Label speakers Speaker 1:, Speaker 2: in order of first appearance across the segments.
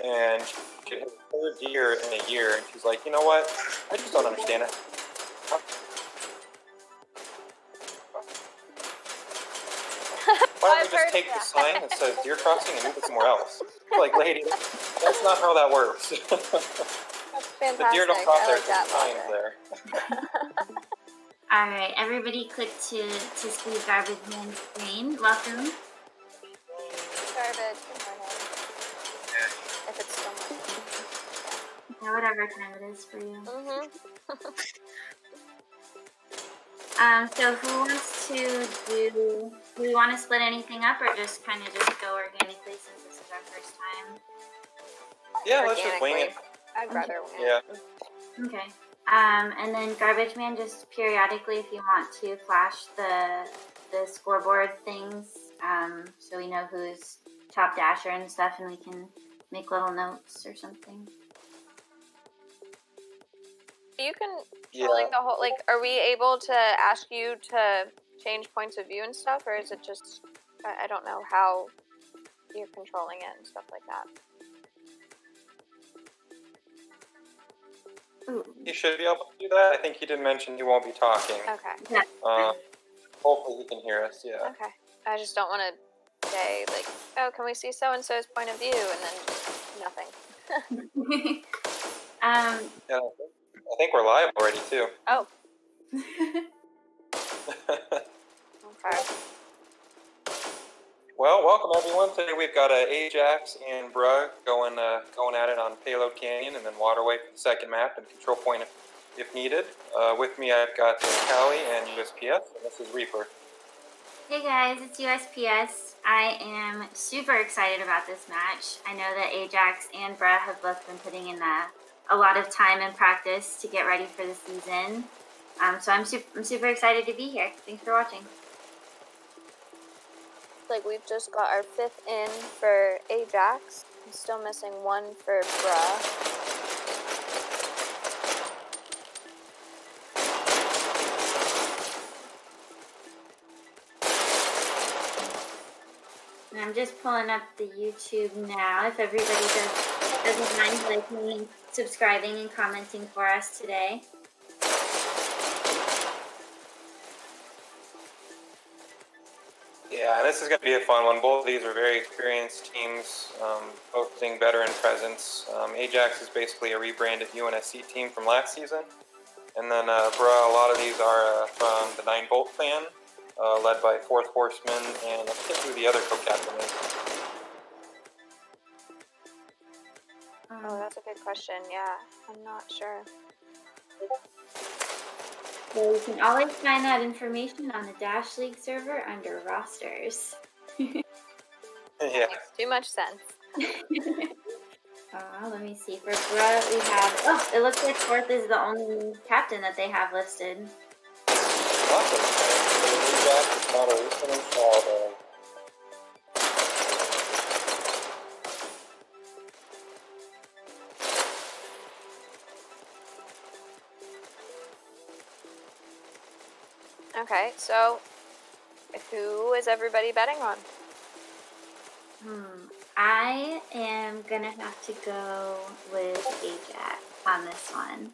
Speaker 1: and she hit her third year in a year, and she's like, you know what? I just don't understand it. Why don't we just take the sign that says deer crossing and move it somewhere else? Like, lady, that's not how that works.
Speaker 2: That's fantastic.
Speaker 1: The deer don't cross there, there's signs there.
Speaker 3: Alright, everybody click to see Garbage Man's screen. Welcome.
Speaker 2: Garbage, good morning. If it's still morning.
Speaker 3: Yeah, whatever time it is for you. So who wants to do we want to split anything up or just kind of just go organically since this is our first time?
Speaker 1: Yeah, let's just wing it.
Speaker 2: I'd rather wing
Speaker 1: it.
Speaker 2: Yeah.
Speaker 3: Okay. And then Garbage Man, just periodically if you want to flash the scoreboard things, so we know who's top dasher and stuff and we can make little notes or something.
Speaker 2: You can like the whole, like, are we able to ask you to change points of view and stuff, or is it just, I don't know how you're controlling it and stuff like that.
Speaker 3: Ooh.
Speaker 1: You should be able to do that. I think he did mention he won't be talking.
Speaker 2: Okay.
Speaker 3: Yeah.
Speaker 1: Hopefully he can hear us, yeah.
Speaker 2: Okay. I just don't want to say, like, oh, can we see so-and-so's point of view, and then nothing.
Speaker 1: Yeah, I think we're live already, too.
Speaker 2: Oh. Okay.
Speaker 1: Well, welcome everyone. Today we've got AJAX and Brugg going at it on Payload Canyon and then Waterway for the second map and control point if needed. With me I've got Callie and USPS, and this is Reaper.
Speaker 3: Hey guys, it's USPS. I am super excited about this match. I know that AJAX and Brugg have both been putting in a lot of time and practice to get ready for the season. So I'm super excited to be here. Thanks for watching.
Speaker 2: Like, we've just got our 5th in for AJAX. I'm still missing 1 for Brugg.
Speaker 3: And I'm just pulling up the YouTube now. If everybody doesn't mind liking, subscribing, and commenting for us today.
Speaker 1: Yeah, this is going to be a fun one. Both of these are very experienced teams, both being veteran presence. AJAX is basically a rebranded UNSC team from last season. And then Brugg, a lot of these are from the 9 Bolt clan, led by 4th Horseman, and I think who the other co-captain is.
Speaker 2: Oh, that's a good question. Yeah, I'm not sure.
Speaker 3: So you can always find that information on the Dash League server under rosters.
Speaker 1: Yeah.
Speaker 2: Makes too much sense.
Speaker 3: Let me see. For Brugg, we have. It looks like 4th is the only captain that they have listed.
Speaker 1: Awesome. AJAX is not a recent install, though.
Speaker 2: Okay, so who is everybody betting on?
Speaker 3: I am gonna have to go with AJAX on this one.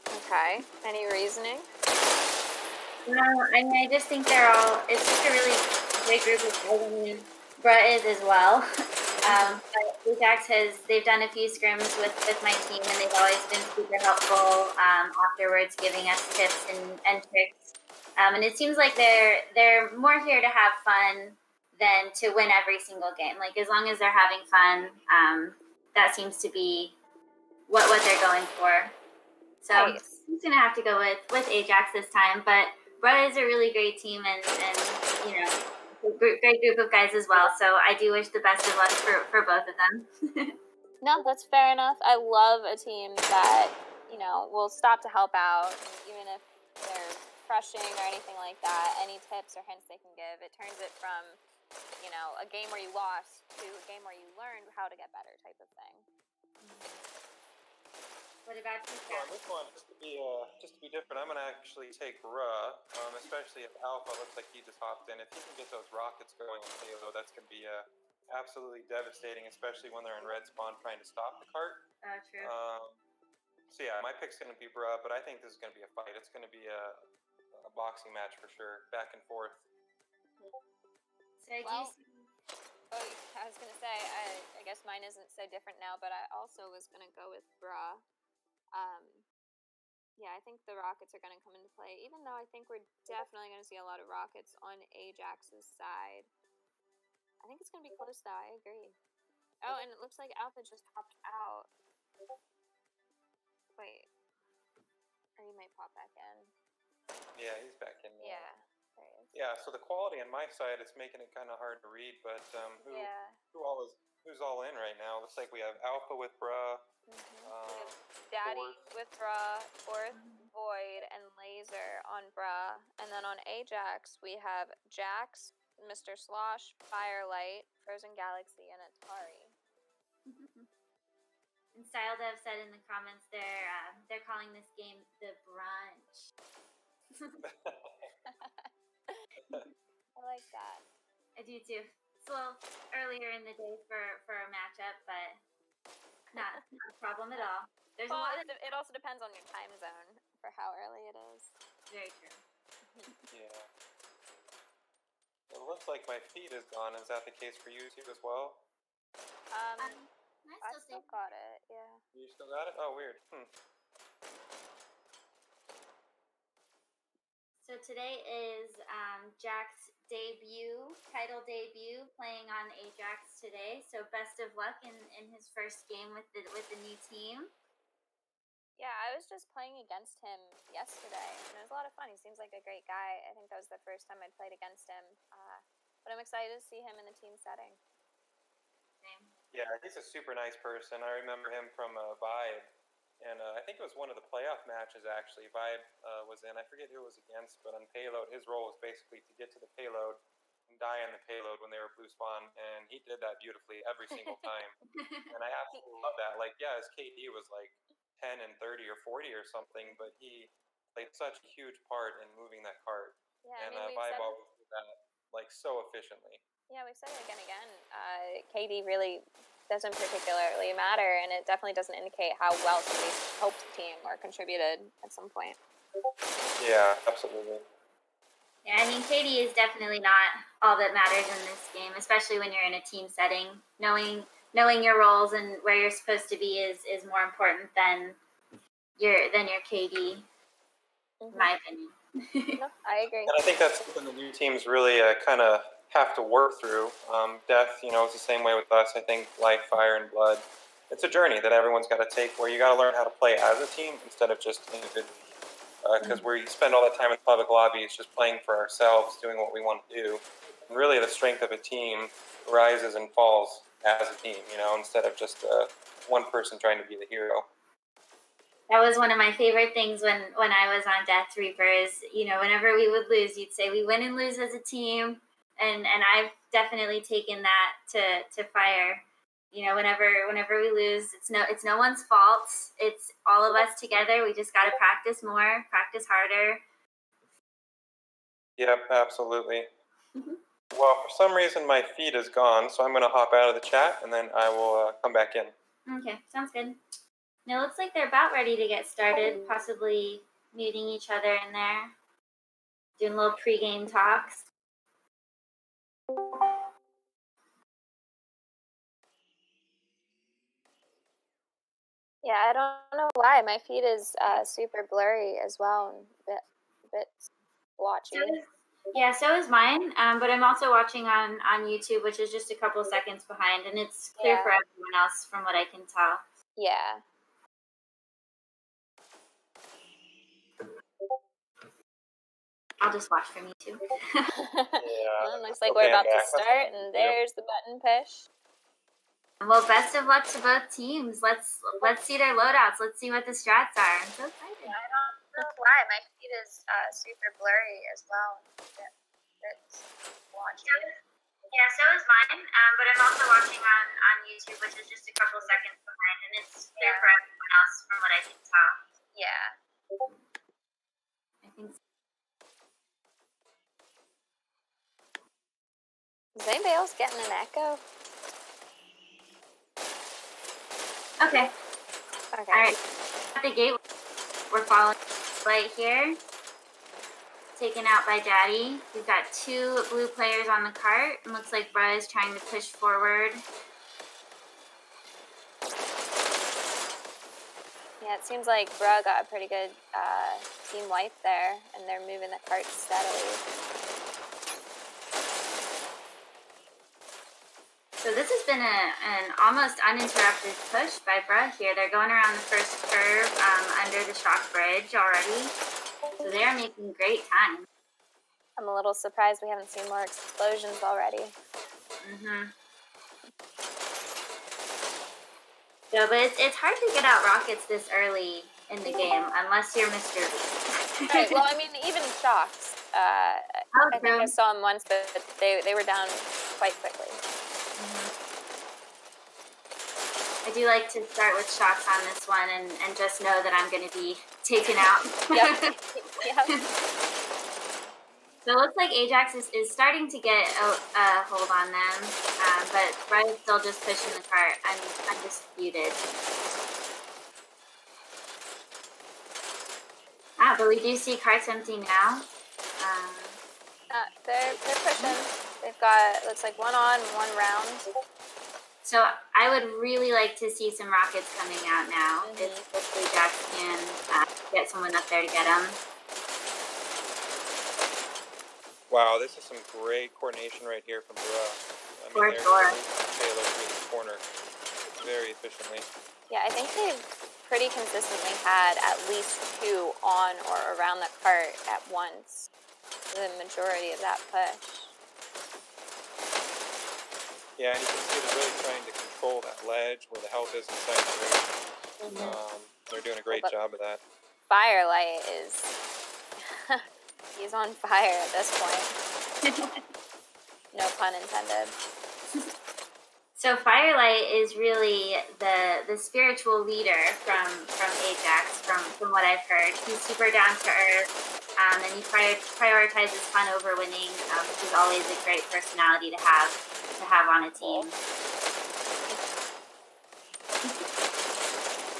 Speaker 2: Okay, any reasoning?
Speaker 3: No, I mean, I just think it's just a really great group of guys. I mean, Brugg is as well. But AJAX they've done a few scrims with my team, and they've always been super helpful afterwards, giving us tips and tricks. And it seems like they're more here to have fun than to win every single game. Like, as long as they're having fun, that seems to be what they're going for. So nice. I'm just gonna have to go with AJAX this time, but Brugg is a really great team and you know, a great group of guys as well. So I do wish the best of luck for both of them.
Speaker 2: No, that's fair enough. I love a team that, you know, will stop to help out, even if they're crushing or anything like that. Any tips or hints they can give, it turns it from, you know, a game where you lost to a game where you learned how to get better type of thing.
Speaker 3: What about you,
Speaker 1: On this one, just to be different, I'm going to actually take Brugg, especially if Alpha looks like he just hopped in. If he can get those rockets going on Halo, that's going to be absolutely devastating, especially when they're in red spawn trying to stop the cart.
Speaker 3: Oh, true.
Speaker 1: So yeah, my pick's going to be Bruh, but I think this is going to be a fight. It's going to be a boxing match for sure, back and forth.
Speaker 3: So I
Speaker 2: Well,
Speaker 3: do see.
Speaker 2: Oh, I was gonna say, I guess mine isn't so different now, but I also was gonna go with Bra. Yeah, I think the Rockets are gonna come into play, even though I think we're definitely gonna see a lot of Rockets on AJAX's side. I think it's gonna be close though, I agree. Oh, and it looks like Alpha just hopped out. Wait. Or he might pop back in.
Speaker 1: Yeah, he's back in now.
Speaker 2: Yeah, there he is.
Speaker 1: Yeah, so the quality on my side is making it kind of hard to read, but who's all in right now? Looks like we have Alpha with Bruh.
Speaker 2: We have Daddy with Bra, Fourth, Void, and Laser on Bra. And then on AJAX, we have Jax, Mr. Slosh, Firelight, Frozen Galaxy, and Atari.
Speaker 3: And Style Dev said in the comments they're calling this game the brunch.
Speaker 2: I like that.
Speaker 3: I do too. It's a little earlier in the day for a matchup, but not a problem at all. There's a lot of
Speaker 2: it also depends on your time zone for how early it is.
Speaker 3: very true.
Speaker 1: Yeah. It looks like my feed is gone. Is that the case for you too as well?
Speaker 2: I still got it, yeah.
Speaker 1: You still got it? Oh, weird.
Speaker 3: So today is Jack's title debut, playing on AJAX today. So best of luck in his first game with the new team.
Speaker 2: Yeah, I was just playing against him yesterday, and it was a lot of fun. He seems like a great guy. I think that was the first time I'd played against him, but I'm excited to see him in the team setting.
Speaker 3: Same.
Speaker 1: Yeah, he's a super nice person. I remember him from Vibe, and I think it was one of the playoff matches actually. Vibe was in. I forget who it was against, but on Payload, his role was basically to get to the payload and die on the payload when they were blue spawn, and he did that beautifully every single time. And I absolutely love that. Like, yeah, his KD was like 10 and 30 or 40 or something, but he played such a huge part in moving that cart.
Speaker 2: Yeah,
Speaker 1: and
Speaker 2: I mean,
Speaker 1: Vibe always did that like so efficiently.
Speaker 2: Yeah, we've said it again. KD really doesn't particularly matter, and it definitely doesn't indicate how well somebody helped the team or contributed at some point.
Speaker 1: Yeah, absolutely.
Speaker 3: Yeah, I mean, KD is definitely not all that matters in this game, especially when you're in a team setting. Knowing your roles and where you're supposed to be is more important than your KD, in my opinion.
Speaker 2: No, I agree.
Speaker 1: And I think that's something the new teams really kind of have to work through. Death, it's the same way with us. I think Life, Fire, and Blood. It's a journey that everyone's got to take where you got to learn how to play as a team instead of just individually. Because we spend all that time in public lobbies just playing for ourselves, doing what we want to do. And really, the strength of a team rises and falls as a team, instead of just one person trying to be the hero.
Speaker 3: That was one of my favorite things when I was on Death Reapers. Whenever we would lose, you'd say we win and lose as a team, and I've definitely taken that to Fire. Whenever we lose, it's no one's fault. It's all of us together. We just got to practice more, practice harder.
Speaker 1: Yep, absolutely. Well, for some reason my feed is gone, so I'm going to hop out of the chat and then I will come back in.
Speaker 3: Okay, sounds good. Now it looks like they're about ready to get started, possibly muting each other in there, doing little pregame talks.
Speaker 2: Yeah, I don't know why. My feed is super blurry as well and a bit blotchy.
Speaker 3: So is mine, but I'm also watching on YouTube, which is just a couple seconds behind, and it's clear for everyone else from what I can tell.
Speaker 2: Yeah.
Speaker 3: I'll just watch from YouTube.
Speaker 2: Well, it looks like we're about to start, and there's the button push.
Speaker 3: Well, best of luck to both teams. Let's see their loadouts. Let's see what the strats are. I'm so excited.
Speaker 2: Yeah, I don't know why. My feed is super blurry as well. It's watching.
Speaker 3: Yeah, so is mine, but I'm also watching on YouTube, which is just a couple seconds behind, and it's clear for everyone else from what I can tell.
Speaker 2: Yeah.
Speaker 3: I think so.
Speaker 2: Is anybody else getting an echo?
Speaker 3: Okay.
Speaker 2: Okay.
Speaker 3: All right. At the gate, we're following right here. Taken out by Daddy. We've got 2 blue players on the cart. It looks like Bruh is trying to push forward.
Speaker 2: Yeah, it seems like Bruh got a pretty good team wipe there, and they're moving the cart steadily.
Speaker 3: So this has been an almost uninterrupted push by Bruh here. They're going around the first curve under the shock bridge already. So they are making great time.
Speaker 2: I'm a little surprised we haven't seen more explosions already.
Speaker 3: Mm-hmm. So, but it's hard to get out rockets this early in the game unless you're Mr. Beast.
Speaker 2: Right, well, I mean, even shocks. I think I
Speaker 3: true.
Speaker 2: saw them once, but they were down quite quickly.
Speaker 3: I do like to start with shocks on this one and just know that I'm going to be taken out.
Speaker 2: Yep. Yep.
Speaker 3: So it looks like AJAX is starting to get a hold on them, but Brett is still just pushing the cart. I'm undisputed. But we do see carts empty now.
Speaker 2: They're pushing. They've got, looks like one on, one round.
Speaker 3: So I would really like to see some rockets coming out now. If AJAX can get someone up there to get them.
Speaker 1: Wow, this is some great coordination right here from Bruh. I mean,
Speaker 3: For
Speaker 1: they're
Speaker 3: sure.
Speaker 1: Taylor through the corner very efficiently.
Speaker 2: Yeah, I think they've pretty consistently had at least 2 on or around the cart at once. The majority of that push.
Speaker 1: Yeah, and you can see they're really trying to control that ledge where the health is inside the ring. They're doing a great job of that.
Speaker 2: Firelight is... he's on fire at this point. No pun intended.
Speaker 3: So Firelight is really the spiritual leader from AJAX, from what I've heard. He's super down to earth, and he prioritizes fun over winning, which is always a great personality to have on a team.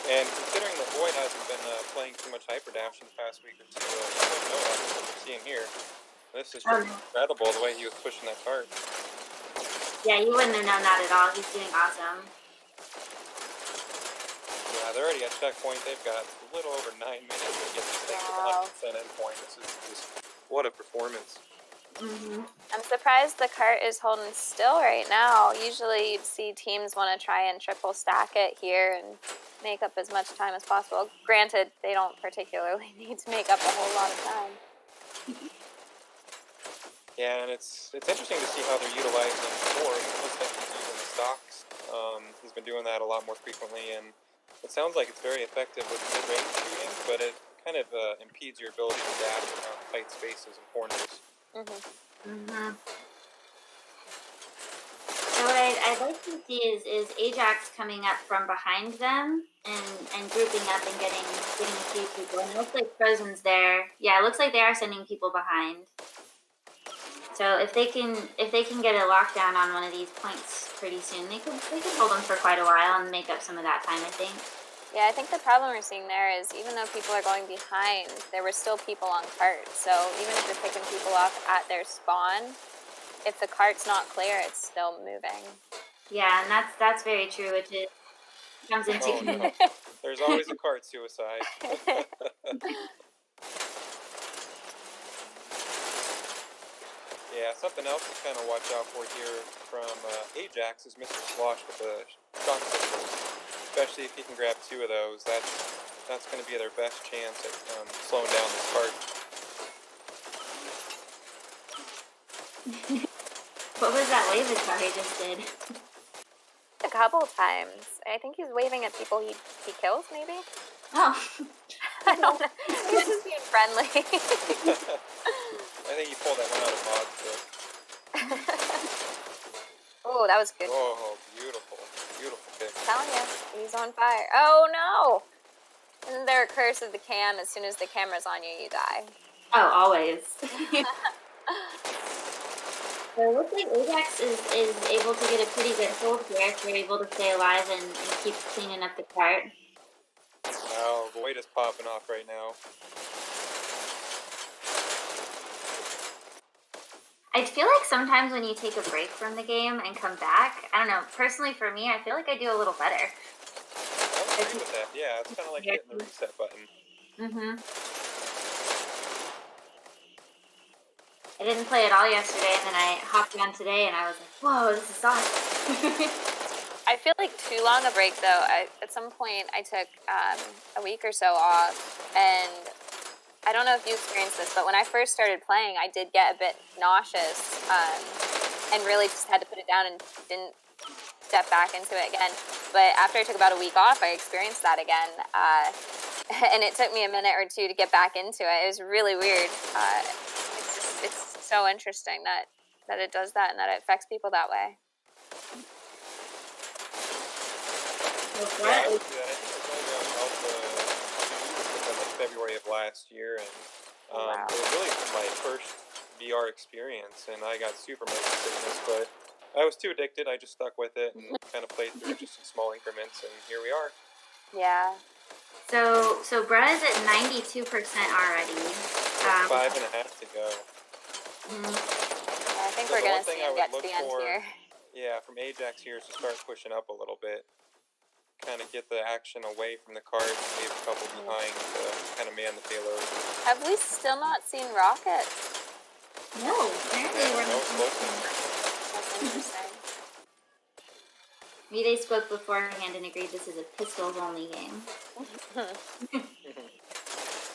Speaker 1: And considering that Boyd hasn't been playing too much Hyper Dash in the past week or two, you wouldn't know that what we're seeing here. This is just incredible the way he was pushing that cart.
Speaker 3: Yeah, you wouldn't have known that at all. He's doing awesome.
Speaker 1: Yeah, they're already at checkpoint. They've got a little over 9 minutes to get this thing to 100% endpoint. This is just, what a performance.
Speaker 2: I'm surprised the cart is holding still right now. Usually you'd see teams want to try and triple stack it here and make up as much time as possible. Granted, they don't particularly need to make up a whole lot of time.
Speaker 1: Yeah, and it's interesting to see how they're utilizing Ford. It looks like he's using the stocks. He's been doing that a lot more frequently, and it sounds like it's very effective with mid-range shooting, but it kind of impedes your ability to dash around tight spaces and corners.
Speaker 3: So what I'd like to see is AJAX coming up from behind them and grouping up and getting a few people. And it looks like Frozen's there. Yeah, it looks like they are sending people behind. So if they can get a lockdown on one of these points pretty soon, they could hold them for quite a while and make up some of that time, I think.
Speaker 2: Yeah, I think the problem we're seeing there is even though people are going behind, there were still people on carts. So even if you're picking people off at their spawn, if the cart's not clear, it's still moving.
Speaker 3: Yeah, and that's very true, which is comes into
Speaker 1: no. There's always a cart suicide. Yeah, something else to kind of watch out for here from AJAX is Mr. Slosh with the shock pistols. Especially if he can grab 2 of those, that's going to be their best chance at slowing down this cart.
Speaker 3: What was that wave attack he just did?
Speaker 2: A couple of times. I think he's waving at people he kills, maybe?
Speaker 3: Oh.
Speaker 2: I don't know. He's just being friendly.
Speaker 1: I think he pulled that one out of mod trick.
Speaker 2: Oh, that was good.
Speaker 1: Oh, beautiful. Beautiful kick.
Speaker 2: I'm telling you, he's on fire. Oh, no! Isn't there a curse of the cam? As soon as the camera's on you, you die.
Speaker 3: Oh, always. So it looks like AJAX is able to get a pretty good hold here if they're able to stay alive and keep cleaning up the cart.
Speaker 1: Wow, Void is popping off right now.
Speaker 3: I feel like sometimes when you take a break from the game and come back, I don't know, personally for me, I feel like I do a little better.
Speaker 1: I agree with that. Yeah, it's kind of like hitting the reset button.
Speaker 3: Mm-hmm. I didn't play at all yesterday, and then I hopped on today, and I was like, whoa, this is awesome.
Speaker 2: I feel like too long a break though. At some point, I took a week or so off, and I don't know if you experienced this, but when I first started playing, I did get a bit nauseous, and really just had to put it down and didn't step back into it again. But after I took about a week off, I experienced that again, and it took me a minute or two to get back into it. It was really weird. It's so interesting that it does that and that it affects people that way.
Speaker 1: Yeah, I would do that. I think it was only on Alpha 2 in like February of last year, and
Speaker 2: Wow.
Speaker 1: it was really my first VR experience, and I got super motion sickness, but I was too addicted. I just stuck with it and kind of played through it just in small increments, and here we are.
Speaker 2: Yeah.
Speaker 3: So Brett is at 92% already.
Speaker 1: 5.5 to go.
Speaker 2: I think
Speaker 1: So
Speaker 2: we're
Speaker 1: the
Speaker 2: going
Speaker 1: one
Speaker 2: to
Speaker 1: thing
Speaker 2: see
Speaker 1: I
Speaker 2: him
Speaker 1: would
Speaker 2: get to
Speaker 1: look
Speaker 2: the end
Speaker 1: for-
Speaker 2: here.
Speaker 1: Yeah, from AJAX here is to start pushing up a little bit. Kind of get the action away from the cards and leave a couple behind to kind of man the payload.
Speaker 2: Have we still not seen Rocket?
Speaker 3: No, apparently
Speaker 1: Yeah,
Speaker 3: we're
Speaker 1: that was close.
Speaker 2: That's interesting.
Speaker 3: Maybe they spoke beforehand and agreed this is a pistols only game.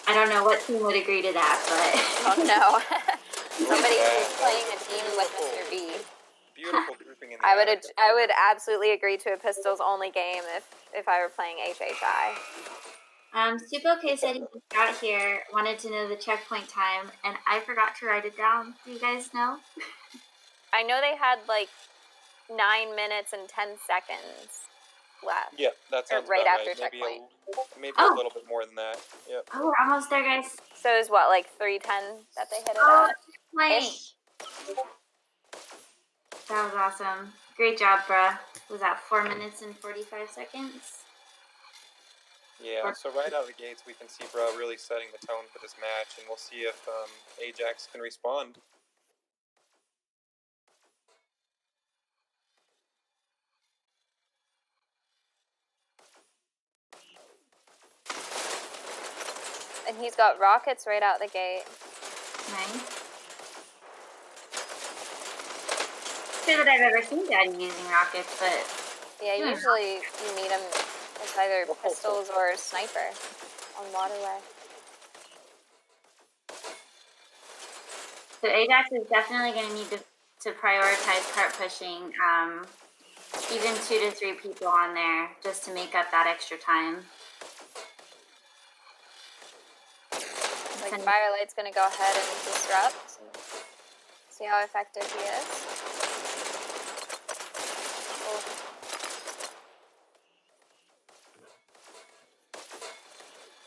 Speaker 3: I don't know what team would agree to that, but
Speaker 2: Oh no. Somebody who's playing a team with Mr. B.
Speaker 1: Beautiful grouping in the
Speaker 2: I would
Speaker 1: attic.
Speaker 2: I would absolutely agree to a pistols only game if I were playing HHI.
Speaker 3: Supoke said he just got here, wanted to know the checkpoint time, and I forgot to write it down. Do you guys know?
Speaker 2: I know they had like 9 minutes and 10 seconds left.
Speaker 1: Yeah, that sounds
Speaker 2: right
Speaker 1: about
Speaker 2: after
Speaker 1: right.
Speaker 2: checkpoint.
Speaker 1: Maybe
Speaker 3: Oh.
Speaker 1: a little bit more than that. Yep.
Speaker 3: Oh, we're almost there, guys.
Speaker 2: So it was what, like 3:10 that they hit it
Speaker 3: Oh,
Speaker 2: at?
Speaker 3: checkpoint.
Speaker 2: Ish.
Speaker 3: That was awesome. Great job, bruh. Was that 4 minutes and 45 seconds?
Speaker 1: Yeah, so right out of the gates, we can see Bro really setting the tone for this match, and we'll see if AJAX can respond.
Speaker 2: And he's got rockets right out the gate.
Speaker 3: Nice. Sure that I've ever seen Daddy using rockets, but
Speaker 2: Yeah, usually you meet him with either pistols or sniper on waterway.
Speaker 3: so AJAX is definitely going to need to prioritize cart pushing, even 2 to 3 people on there just to make up that extra time.
Speaker 2: Like Firelight's gonna go ahead and disrupt. See how effective he is.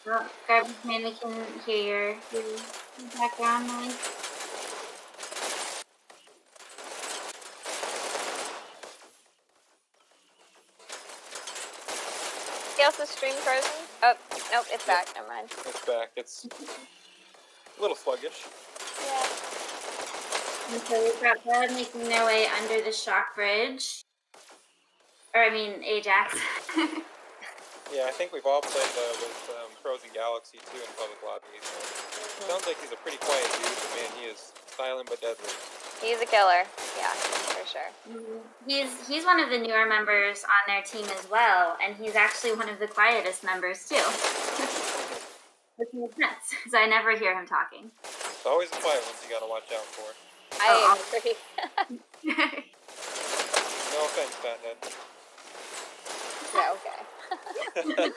Speaker 3: Oh, garbage man, we can hear your background noise.
Speaker 2: He also stream frozen? Oh, nope, it's back. Never mind.
Speaker 1: It's back. It's a little sluggish.
Speaker 2: Yeah.
Speaker 3: And so we've got Bud making their way under the shock bridge. Or, I mean, AJAX.
Speaker 1: Yeah, I think we've all played with Frozen Galaxy too in public lobbies. So sounds like he's a pretty quiet dude, but man, he is silent but deadly.
Speaker 2: He's a killer. Yeah, for sure.
Speaker 3: He's one of the newer members on their team as well, and he's actually one of the quietest members too. Which makes sense, because I never hear him talking.
Speaker 1: It's always the quiet ones you gotta watch out for.
Speaker 2: I agree.
Speaker 1: No offense, Fathead.
Speaker 2: Yeah, okay.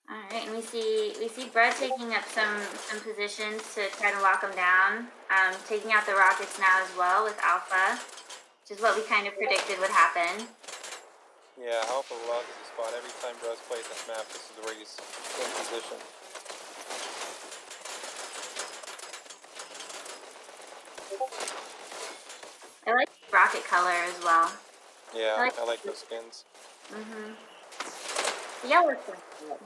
Speaker 3: All right, and we see Brett taking up some positions to try to lock him down, taking out the rockets now as well with Alpha, which is what we kind of predicted would happen.
Speaker 1: Yeah, Alpha loves the spot. Every time Bros plays this map, this is where he's in position.
Speaker 3: I like rocket color as well.
Speaker 1: Yeah, I like those skins.
Speaker 3: Mhm. The yellow's pretty good.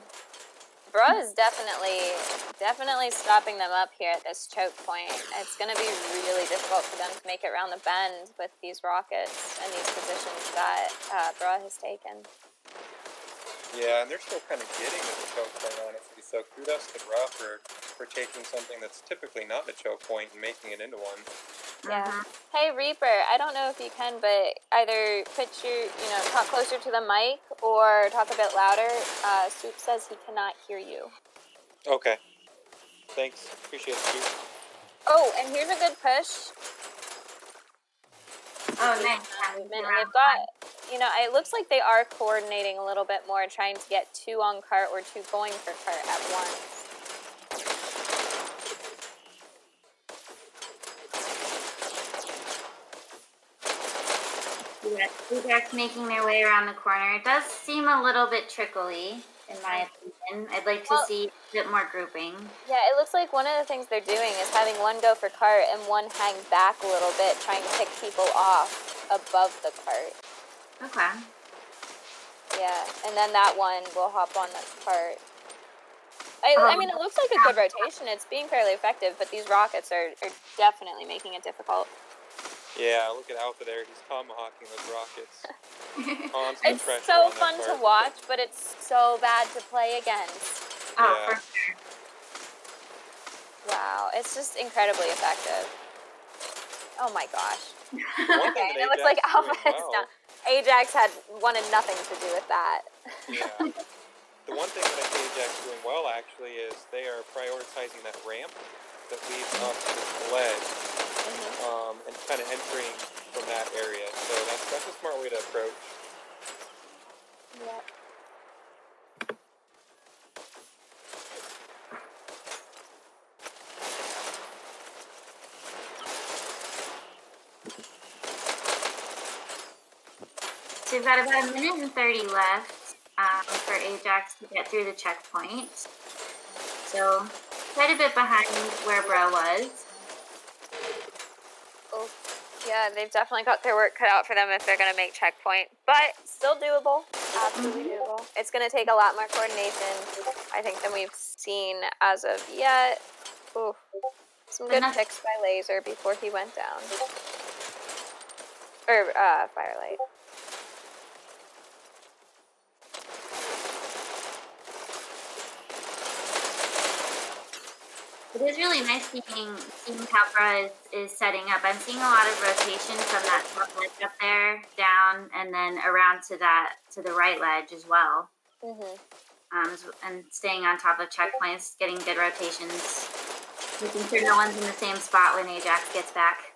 Speaker 2: Bro is definitely stopping them up here at this choke point. It's going to be really difficult for them to make it around the bend with these rockets and these positions that Bro has taken.
Speaker 1: Yeah, and they're still kind of getting to the choke point, honestly. So kudos to Bruh for taking something that's typically not a choke point and making it into one.
Speaker 2: Yeah. Hey Reaper, I don't know if you can, but either put your, talk closer to the mic or talk a bit louder. Soup says he cannot hear you.
Speaker 1: Okay. Thanks. Appreciate it, Soup.
Speaker 2: Oh, and here's a good push.
Speaker 3: Oh, nice.
Speaker 2: Movement, and they've got, it looks like they are coordinating a little bit more, trying to get 2 on cart or 2 going for cart at once.
Speaker 3: Yeah, AJAX making their way around the corner. It does seem a little bit trickly, in my opinion. I'd like to see a bit more grouping.
Speaker 2: Yeah, it looks like one of the things they're doing is having one go for cart and one hang back a little bit, trying to pick people off above the cart.
Speaker 3: Okay.
Speaker 2: Yeah, and then that one will hop on the cart. I mean, it looks like a good rotation. It's being fairly effective, but these rockets are definitely making it difficult.
Speaker 1: Yeah, look at Alpha there. He's tomahawking those rockets.
Speaker 2: It's so fun to watch, but it's so bad to play against.
Speaker 3: Oh, yeah. For sure.
Speaker 2: Wow, it's just incredibly effective. Oh my gosh.
Speaker 1: Okay,
Speaker 2: and it looks like Alpha is down. AJAX had wanted nothing to do with that.
Speaker 1: Yeah. The one thing that I see AJAX doing well, actually, is they are prioritizing that ramp that leads up to the ledge, and kind of entering from that area. So that's a smart way to approach.
Speaker 2: Yep.
Speaker 3: So we've got about 1:30 left for AJAX to get through the checkpoint. So quite a bit behind where Bro was.
Speaker 2: Oh, yeah, they've definitely got their work cut out for them if they're going to make checkpoint. But still doable. Absolutely doable. It's going to take a lot more coordination, I think, than we've seen as of yet. Ooh, some good picks by Laser before he went down. Or, Firelight.
Speaker 3: It is really nice seeing how Bra is setting up. I'm seeing a lot of rotation from that top ledge up there, down, and then around to the right ledge as well. And staying on top of checkpoints, getting good rotations, making sure no one's in the same spot when AJAX gets back.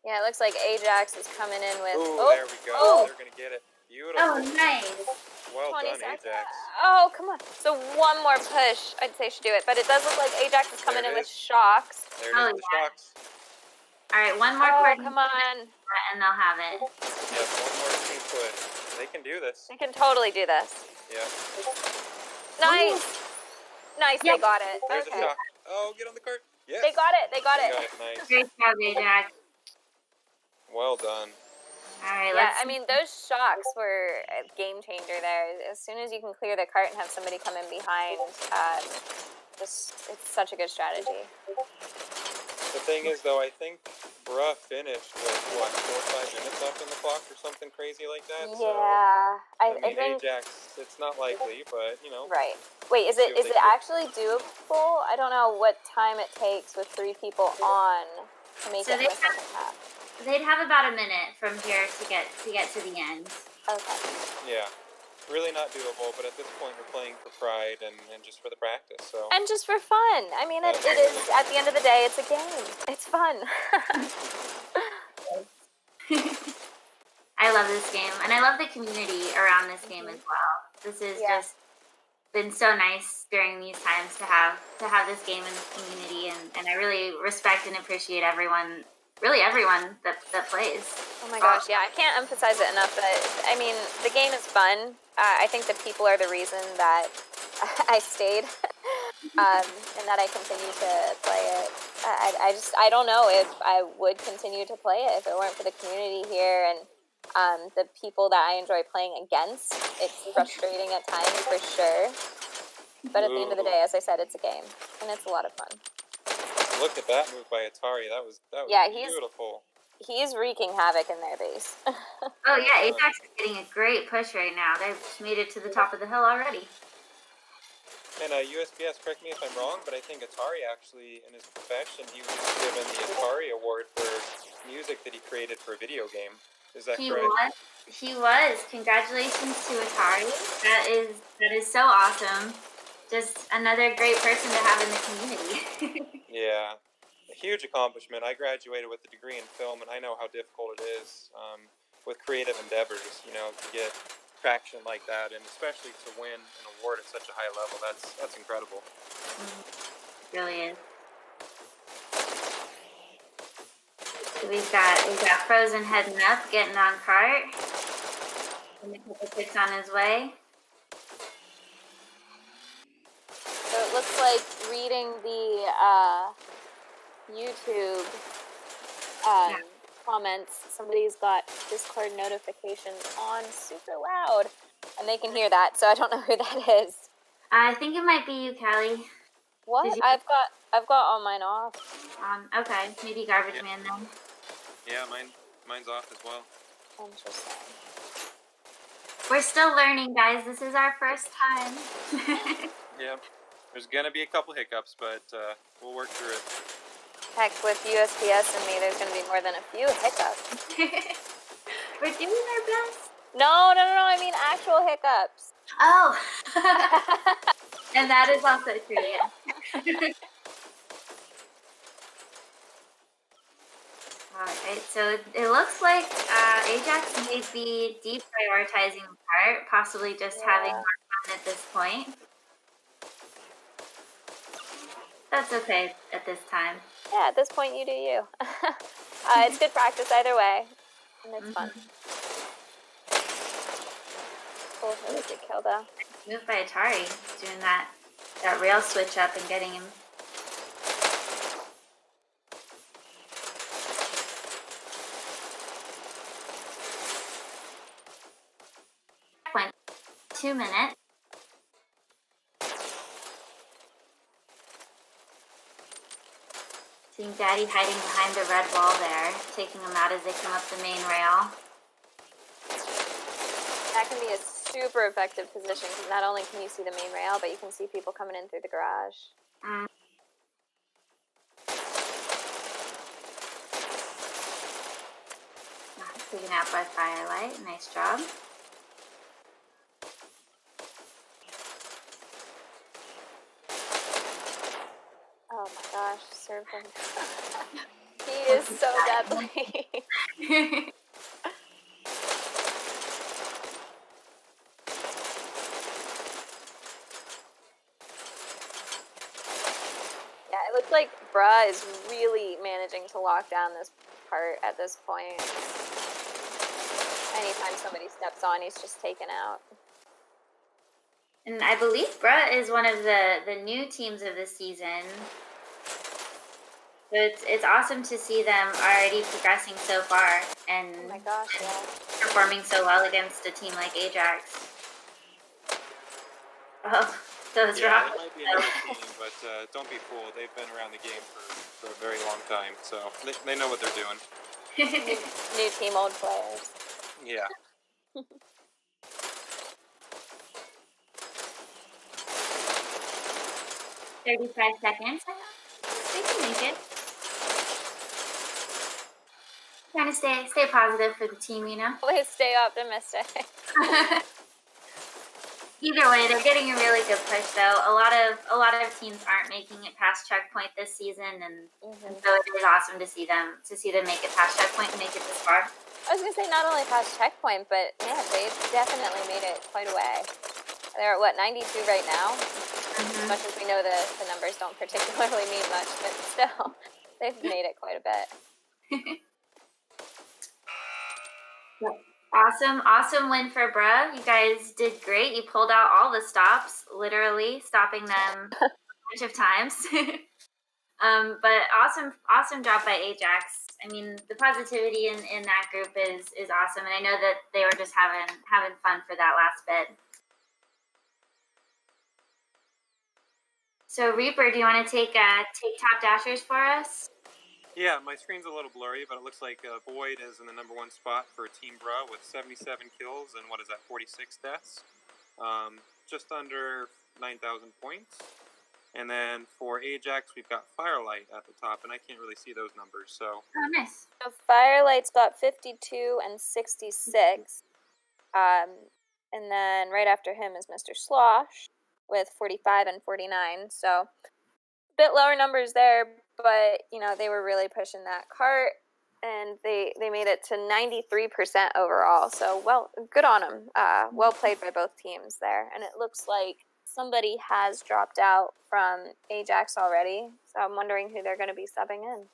Speaker 2: Yeah, it looks like AJAX is coming in with...
Speaker 1: Ooh, there we go. They're going to get it. Beautiful.
Speaker 3: Oh, nice.
Speaker 1: Well done, AJAX.
Speaker 2: Oh, come on. So one more push, I'd say, should do it. But it does look like AJAX is coming in with shocks.
Speaker 1: There it is, the shocks.
Speaker 3: All right, one more
Speaker 2: come on.
Speaker 3: And they'll have it.
Speaker 1: Yep, one more team push. They can do this.
Speaker 2: They can totally do this.
Speaker 1: Yeah.
Speaker 2: Nice. Nice, they got it.
Speaker 1: There's a shock. Oh, get on the cart. Yes.
Speaker 2: They got it. They got it.
Speaker 1: Nice.
Speaker 3: Great job, AJAX.
Speaker 1: Well done.
Speaker 3: All right,
Speaker 2: I mean, those shocks were a game changer there. As soon as you can clear the cart and have somebody come in behind, it's such a good strategy.
Speaker 1: The thing is, though, I think Bruh finished with, 4 or 5 minutes left in the clock or something crazy like that?
Speaker 2: Yeah.
Speaker 1: So, I mean, AJAX, it's not likely, but,
Speaker 2: Right. Wait, is it actually doable? I don't know what time it takes with 3 people on to make it in the second half.
Speaker 3: They'd have about a minute from here to get to the end.
Speaker 2: Okay.
Speaker 1: Yeah. Really not doable, but at this point we're playing for pride and just for the practice. So.
Speaker 2: And just for fun. I mean, it is, at the end of the day, it's a game. It's fun.
Speaker 3: I love this game, and I love the community around this game as well. This has just been so nice during these times to have this game in the community, and I really respect and appreciate everyone that plays.
Speaker 2: Oh my gosh, yeah, I can't emphasize it enough, but I mean, the game is fun. I think the people are the reason that I stayed, and that I continue to play it. I don't know if I would continue to play it if it weren't for the community here and the people that I enjoy playing against. It's frustrating at times for sure, but at the end of the day, as I said, it's a game and it's a lot of fun.
Speaker 1: Look at that move by Atari. That was
Speaker 2: Yeah,
Speaker 1: beautiful.
Speaker 2: He's wreaking havoc in their base.
Speaker 3: Oh yeah, AJAX is getting a great push right now. They've made it to the top of the hill already.
Speaker 1: And USPS, correct me if I'm wrong, but I think Atari actually, in his profession, he was given the Atari Award for music that he created for a video game. Is that correct?
Speaker 3: He was. Congratulations to Atari. That is so awesome. Just another great person to have in the community.
Speaker 1: Yeah, a huge accomplishment. I graduated with a degree in film, and I know how difficult it is with creative endeavors. You know, to get traction like that, and especially to win an award at such a high level. That's incredible.
Speaker 3: It really is. So we've got Frozen heading up, getting on cart, and a couple picks on his way.
Speaker 2: So it looks like reading the YouTube comments, somebody's got Discord notifications on super loud, and they can hear that. So I don't know who that is.
Speaker 3: I think it might be you, Kelly.
Speaker 2: What? I've got all mine off.
Speaker 3: Okay, maybe Garbage Man then.
Speaker 1: Yeah, mine's off as well.
Speaker 2: Interesting.
Speaker 3: We're still learning, guys. This is our first time.
Speaker 1: Yeah, there's gonna be a couple hiccups, but we'll work through it.
Speaker 2: Heck, with USPS and me, there's gonna be more than a few hiccups.
Speaker 3: We're doing our best.
Speaker 2: No, I mean actual hiccups.
Speaker 3: Oh. And that is also true, yeah. Alright, so it looks like AJAX may be deprioritizing the part, possibly just having more fun at this point. That's okay at this time.
Speaker 2: Yeah, at this point you do you. It's good practice either way, and it's fun. Cool, really good kill though.
Speaker 3: Moved by Atari, doing that rail switch up and getting him. Went 2 minutes. Seeing Daddy hiding behind the red wall there, taking him out as they come up the main rail.
Speaker 2: That can be a super effective position because not only can you see the main rail, but you can see people coming in through the garage.
Speaker 3: Taken out by Firelight. Nice job.
Speaker 2: Oh my gosh, Serpent. He is so deadly. Yeah, it looks like Bruh is really managing to lock down this part at this point. Anytime somebody steps on, he's just taken out.
Speaker 3: And I believe Bruh is one of the new teams of the season. So it's awesome to see them already progressing so far and
Speaker 2: Oh my gosh, yeah.
Speaker 3: performing so well against a team like AJAX. Oh, those
Speaker 1: Yeah,
Speaker 3: rockets.
Speaker 1: it might be another team, but don't be fooled. They've been around the game for a very long time, so they know what they're doing.
Speaker 2: New team, old players.
Speaker 1: Yeah.
Speaker 3: 35 seconds. They can make it. Trying to stay positive for the team, you know.
Speaker 2: Always stay optimistic.
Speaker 3: Either way, they're getting a really good push, though. A lot of teams aren't making it past checkpoint this season, and so it is awesome to see them make it past checkpoint and make it this far.
Speaker 2: I was gonna say not only past checkpoint, but man, they definitely made it quite a way. They're at what, 92 right now? As much as we know the numbers don't particularly mean much, but still, they've made it quite a bit.
Speaker 3: Awesome win for Bruh. You guys did great. You pulled out all the stops, literally stopping them a bunch of times. But awesome job by Ajax. I mean, the positivity in that group is awesome, and I know that they were just having fun for that last bit. So Reaper, do you want to take top dashers for us?
Speaker 1: Yeah, my screen's a little blurry, but it looks like Boyd is in the number one spot for Team Bra with 77 kills and 46 deaths, just under 9,000 points. And then for Ajax, we've got Firelight at the top, and I can't really see those numbers. So
Speaker 3: Oh, nice.
Speaker 2: So Firelight's got 52 and 66. And then right after him is Mr. Slosh with 45 and 49. So a bit lower numbers there, but they were really pushing that cart, and they made it to 93% overall. So good on them. Well played by both teams there. And it looks like somebody has dropped out from Ajax already. So I'm wondering who they're going to be subbing in.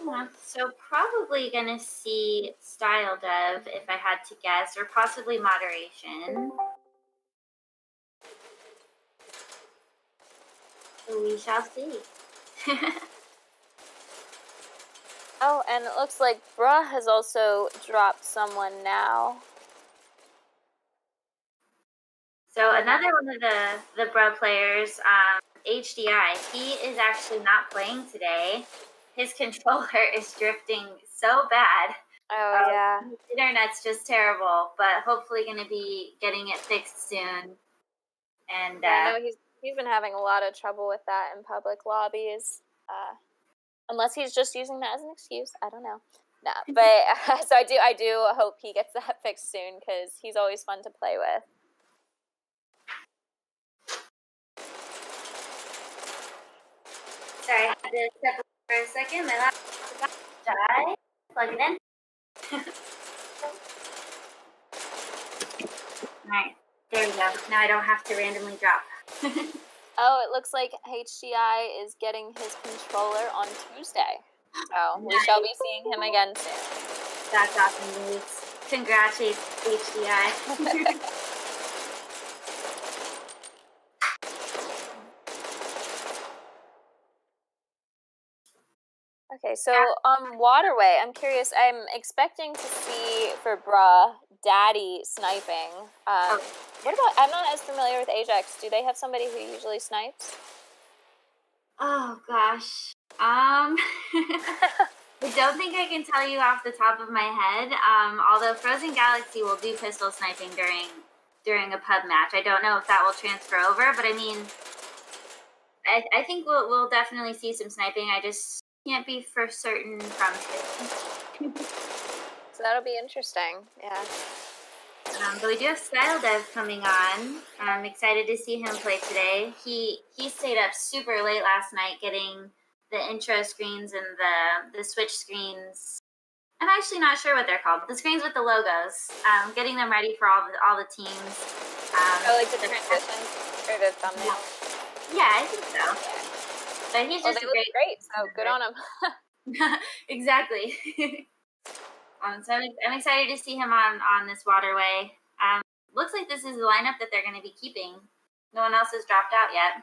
Speaker 3: Yeah, so probably gonna see style dev if I had to guess, or possibly moderation. So we shall see.
Speaker 2: Oh, and it looks like Bra has also dropped someone now.
Speaker 3: So another one of the Bra players, HDI, he is actually not playing today. His controller is drifting so bad.
Speaker 2: Oh, yeah.
Speaker 3: His internet's just terrible, but hopefully going to be getting it fixed soon. And
Speaker 2: yeah, I know he's been having a lot of trouble with that in public lobbies. Unless he's just using that as an excuse, I don't know. Nah, but so I do hope he gets that fixed soon, because he's always fun to play with.
Speaker 3: sorry, I had to step away for a second. My laptop's about to die. Plug it in. All right, there we go. Now I don't have to randomly drop.
Speaker 2: Oh, it looks like HDI is getting his controller on Tuesday. So we shall be seeing him again soon.
Speaker 3: That's awesome news. Congrats, HDI.
Speaker 2: Okay, so Waterway, I'm curious. I'm expecting to see for Bra Daddy sniping. What about? I'm not as familiar with Ajax. Do they have somebody who usually snipes?
Speaker 3: Oh gosh. I don't think I can tell you off the top of my head. Although Frozen Galaxy will do pistol sniping during a pub match. I don't know if that will transfer over, but I mean, I think we'll definitely see some sniping. I just can't be for certain from it.
Speaker 2: So that'll be interesting. Yeah.
Speaker 3: But we do have Style Dev coming on. I'm excited to see him play today. He stayed up super late last night getting the intro screens and the switch screens. I'm actually not sure what they're called. The screens with the logos. Getting them ready for all the teams.
Speaker 2: Like the transitions or the thumbnail.
Speaker 3: Yeah, I think so. But he's just
Speaker 2: they look great. So good on him.
Speaker 3: Exactly. So I'm excited to see him on this waterway. Looks like this is the lineup that they're going to be keeping. No one else has dropped out yet.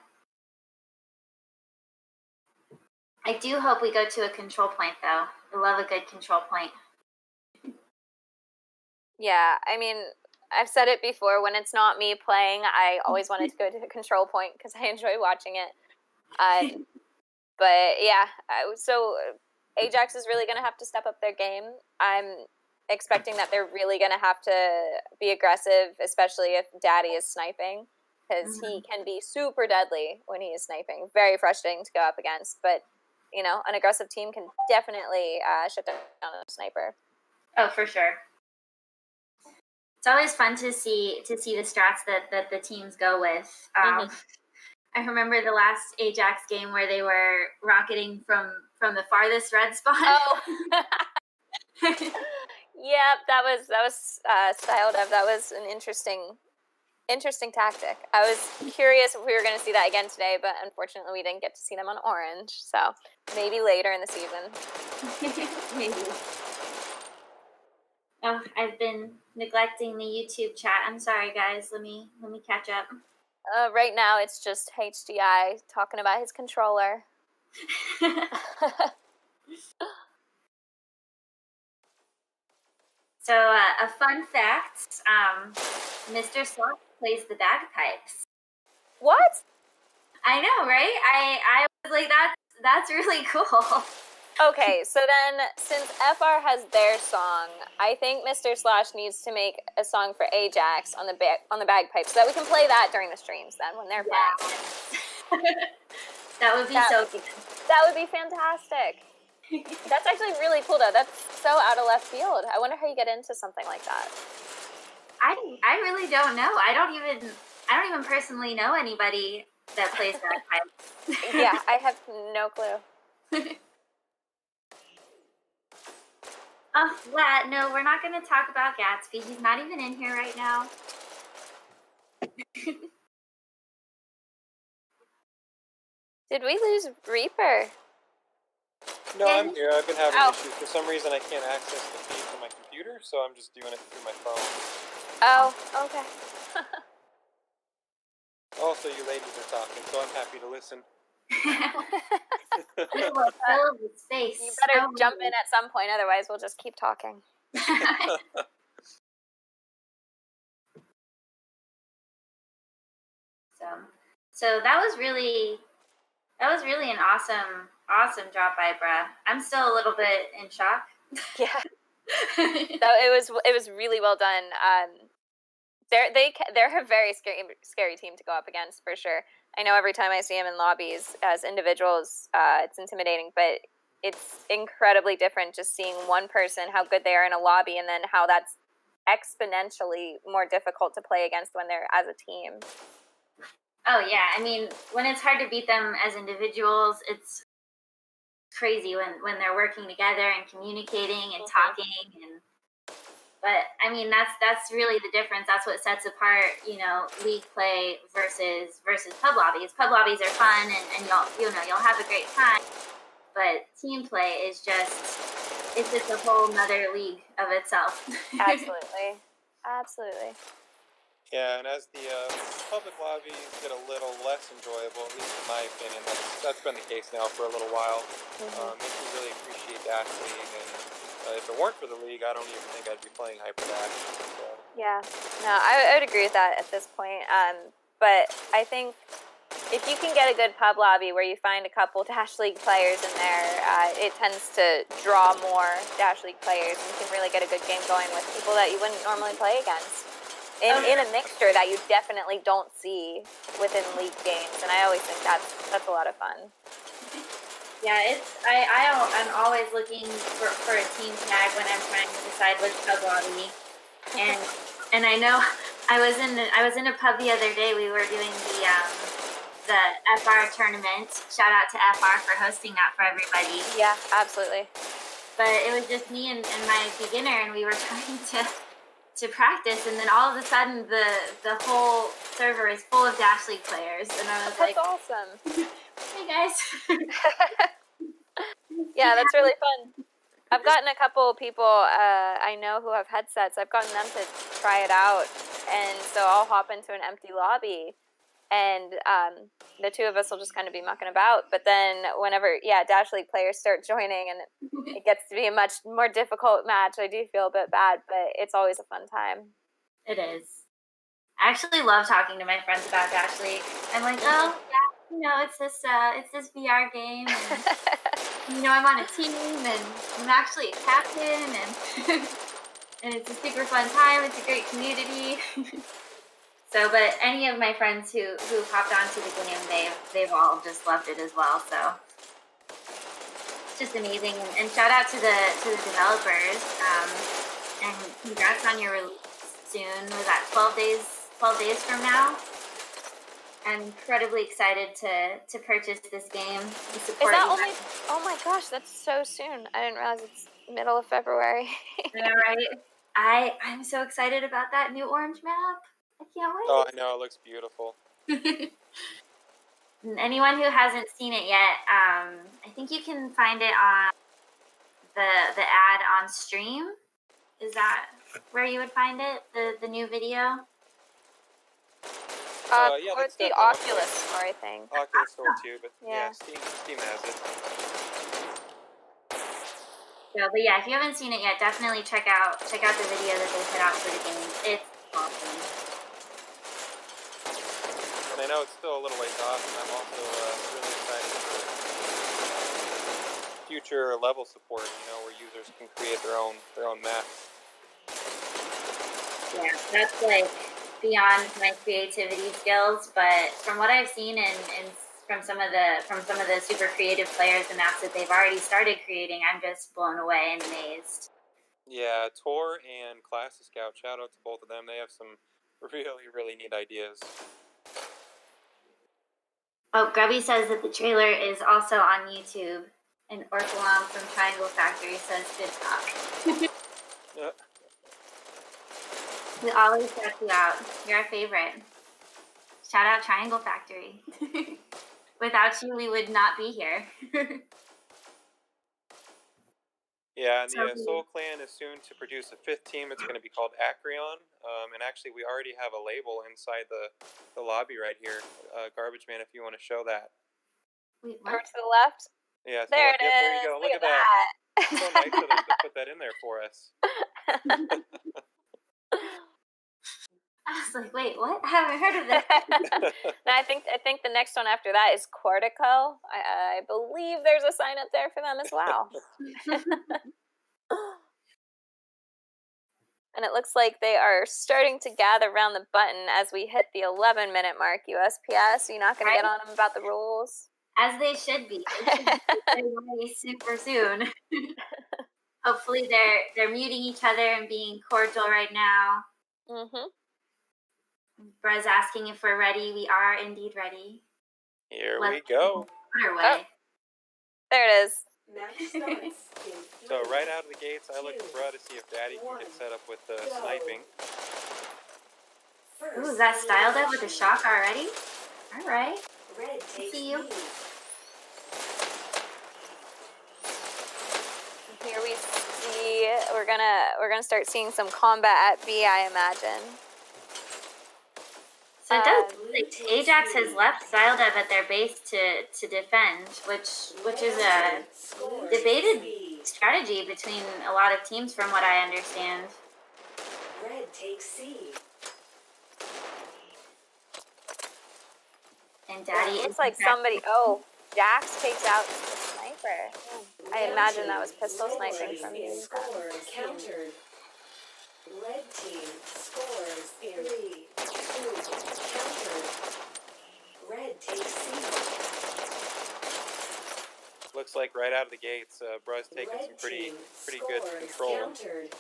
Speaker 3: I do hope we go to a control point, though. I love a good control point.
Speaker 2: Yeah, I mean, I've said it before. When it's not me playing, I always wanted to go to a control point because I enjoy watching it. But yeah, so Ajax is really going to have to step up their game. I'm expecting that they're really going to have to be aggressive, especially if Daddy is sniping, because he can be super deadly when he is sniping. Very frustrating to go up against, but an aggressive team can definitely shut down a sniper.
Speaker 3: Oh, for sure. It's always fun to see the strats that the teams go with. I remember the last Ajax game where they were rocketing from the farthest red spawn.
Speaker 2: Oh, yeah, that was Style Dev. That was an interesting tactic. I was curious if we were going to see that again today, but unfortunately we didn't get to see them on orange. So maybe later in the season.
Speaker 3: Maybe. Oh, I've been neglecting the YouTube chat. I'm sorry, guys. Let me catch up.
Speaker 2: Right now it's just HDI talking about his controller.
Speaker 3: So, a fun fact, Mr. Sloth plays the bagpipes.
Speaker 2: What?
Speaker 3: I know, right? I was like, that's really cool.
Speaker 2: Okay, so then since FR has their song, I think Mr. Slash needs to make a song for AJAX on the bagpipes so that we can play that during the streams then when they're playing.
Speaker 3: That would be so good.
Speaker 2: That would be fantastic. That's actually really cool though. That's so out of left field. I wonder how you get into something like that.
Speaker 3: I really don't know. I don't even personally know anybody that plays bagpipes.
Speaker 2: Yeah, I have no clue.
Speaker 3: Oh, no, we're not going to talk about Gatsby. He's not even in here right now.
Speaker 2: Did we lose Reaper?
Speaker 1: No, I'm here. I've been having issues. For some reason, I can't access the feed from my computer, so I'm just doing it through my phone.
Speaker 2: Oh, okay.
Speaker 1: Also, you ladies are talking, so I'm happy to listen.
Speaker 3: You will fill the space.
Speaker 2: You better jump in at some point, otherwise we'll just keep talking.
Speaker 3: So that was really an awesome job by Bra. I'm still a little bit in shock.
Speaker 2: Yeah. So it was really well done. They're a very scary team to go up against for sure. I know every time I see them in lobbies as individuals, it's intimidating, but it's incredibly different just seeing one person, how good they are in a lobby, and then how that's exponentially more difficult to play against when they're as a team.
Speaker 3: Oh yeah, I mean, when it's hard to beat them as individuals, it's crazy when they're working together and communicating and talking but I mean that's really the difference. That's what sets apart, league play versus pub lobbies. Pub lobbies are fun and you'll have a great time, but team play is just a whole nother league of itself.
Speaker 2: Absolutely.
Speaker 1: Yeah, and as the public lobbies get a little less enjoyable, at least in my opinion, that's been the case now for a little while. Makes me really appreciate Dash League, and if it weren't for the league, I don't even think I'd be playing Hyper Dash. So.
Speaker 2: Yeah, no, I would agree with that at this point. But I think if you can get a good pub lobby where you find a couple Dash League players in there, it tends to draw more Dash League players, and you can really get a good game going with people that you wouldn't normally play against. In a mixture that you definitely don't see within league games, and I always think that's a lot of fun.
Speaker 3: Yeah, I'm always looking for a team tag when I'm trying to decide which pub lobby, and I know I was in a pub the other day. We were doing the FR tournament. Shout out to FR for hosting that for everybody.
Speaker 2: Yeah, absolutely.
Speaker 3: But it was just me and my beginner, and we were trying to practice, and then all of a sudden the whole server is full of Dash League players, and I was
Speaker 2: that's awesome.
Speaker 3: Hey guys.
Speaker 2: Yeah, that's really fun. I've gotten a couple people I know who have headsets. I've gotten them to try it out, and so I'll hop into an empty lobby, and the two of us will just kind of be mucking about. But then whenever, Dash League players start joining, and it gets to be a much more difficult match, I do feel a bit bad, but it's always a fun time.
Speaker 3: It is. I actually love talking to my friends about Dash League. I'm like, it's this VR game, and, I'm on a team, and I'm actually a captain, and and it's a super fun time. It's a great community. So, but any of my friends who hopped onto the game, they've all just loved it as well. So it's just amazing. And shout out to the developers. And congrats on your release soon. Was that 12 days from now? I'm incredibly excited to purchase this game.
Speaker 2: Is that only? Oh my gosh, that's so soon. I didn't realize it's middle of February.
Speaker 3: Yeah, right. I'm so excited about that new orange map. I can't wait.
Speaker 1: Oh, I know, it looks beautiful.
Speaker 3: Anyone who hasn't seen it yet, I think you can find it on the ad on stream. Is that where you would find it? The new video?
Speaker 1: Yeah,
Speaker 2: or
Speaker 1: that's
Speaker 2: the
Speaker 1: definitely
Speaker 2: Oculus Store, I think.
Speaker 1: Oculus Store too, but
Speaker 2: Yeah.
Speaker 1: yeah, Steam has it.
Speaker 3: So, but yeah, if you haven't seen it yet, definitely check out the video that they put out for the game. It's awesome.
Speaker 1: And I know it's still a little ways off, and I'm also really excited for future level support. Where users can create their own map.
Speaker 3: Yeah, that's like beyond my creativity skills, but from what I've seen and from some of the super creative players, the maps that they've already started creating, I'm just blown away and amazed.
Speaker 1: Yeah, Tor and Classic Scout. Shout out to both of them. They have some really, really neat ideas.
Speaker 3: Oh, Grubby says that the trailer is also on YouTube, and Orphalam from Triangle Factory says good talk. We always check you out. You're our favorite. Shout out Triangle Factory. Without you, we would not be here.
Speaker 1: Yeah, and the Soul Clan is soon to produce a 5th team. It's going to be called Acreon. And actually, we already have a label inside the lobby right here. Garbage Man, if you want to show that.
Speaker 2: Wait, what? Over to the left?
Speaker 1: Yeah,
Speaker 2: there
Speaker 1: it
Speaker 2: is.
Speaker 1: Yep, there you go. Look at that. So nice of them to put that in there for us.
Speaker 3: I was like, wait, what? I haven't heard of this.
Speaker 2: No, I think the next one after that is Cortico. I believe there's a sign up there for them as well. And it looks like they are starting to gather around the button as we hit the 11-minute mark, USPS. So you're not going to get on them about the rules?
Speaker 3: As they should be. They should be super soon. Hopefully they're muting each other and being cordial right now.
Speaker 2: Mm-hmm.
Speaker 3: Brez asking if we're ready. We are indeed ready.
Speaker 1: Here we go.
Speaker 2: Oh, there it is.
Speaker 1: So right out of the gates, I look at Bruh to see if Daddy can get set up with sniping.
Speaker 3: Ooh, is that styled up with a shock already? All right. See you.
Speaker 2: Here we see we're gonna start seeing some combat at B, I imagine.
Speaker 3: So it does like AJAX has left Styledev at their base to defend, which is a debated strategy between a lot of teams from what I understand.
Speaker 4: Red takes C.
Speaker 3: And Daddy
Speaker 2: looks like somebody Jax takes out the sniper. I imagine that was pistol sniping from you.
Speaker 4: Countered. Red team scores in 3, 2, countered. Red takes C.
Speaker 1: Looks like right out of the gates, Bruh's taking some pretty good control.
Speaker 4: Countered.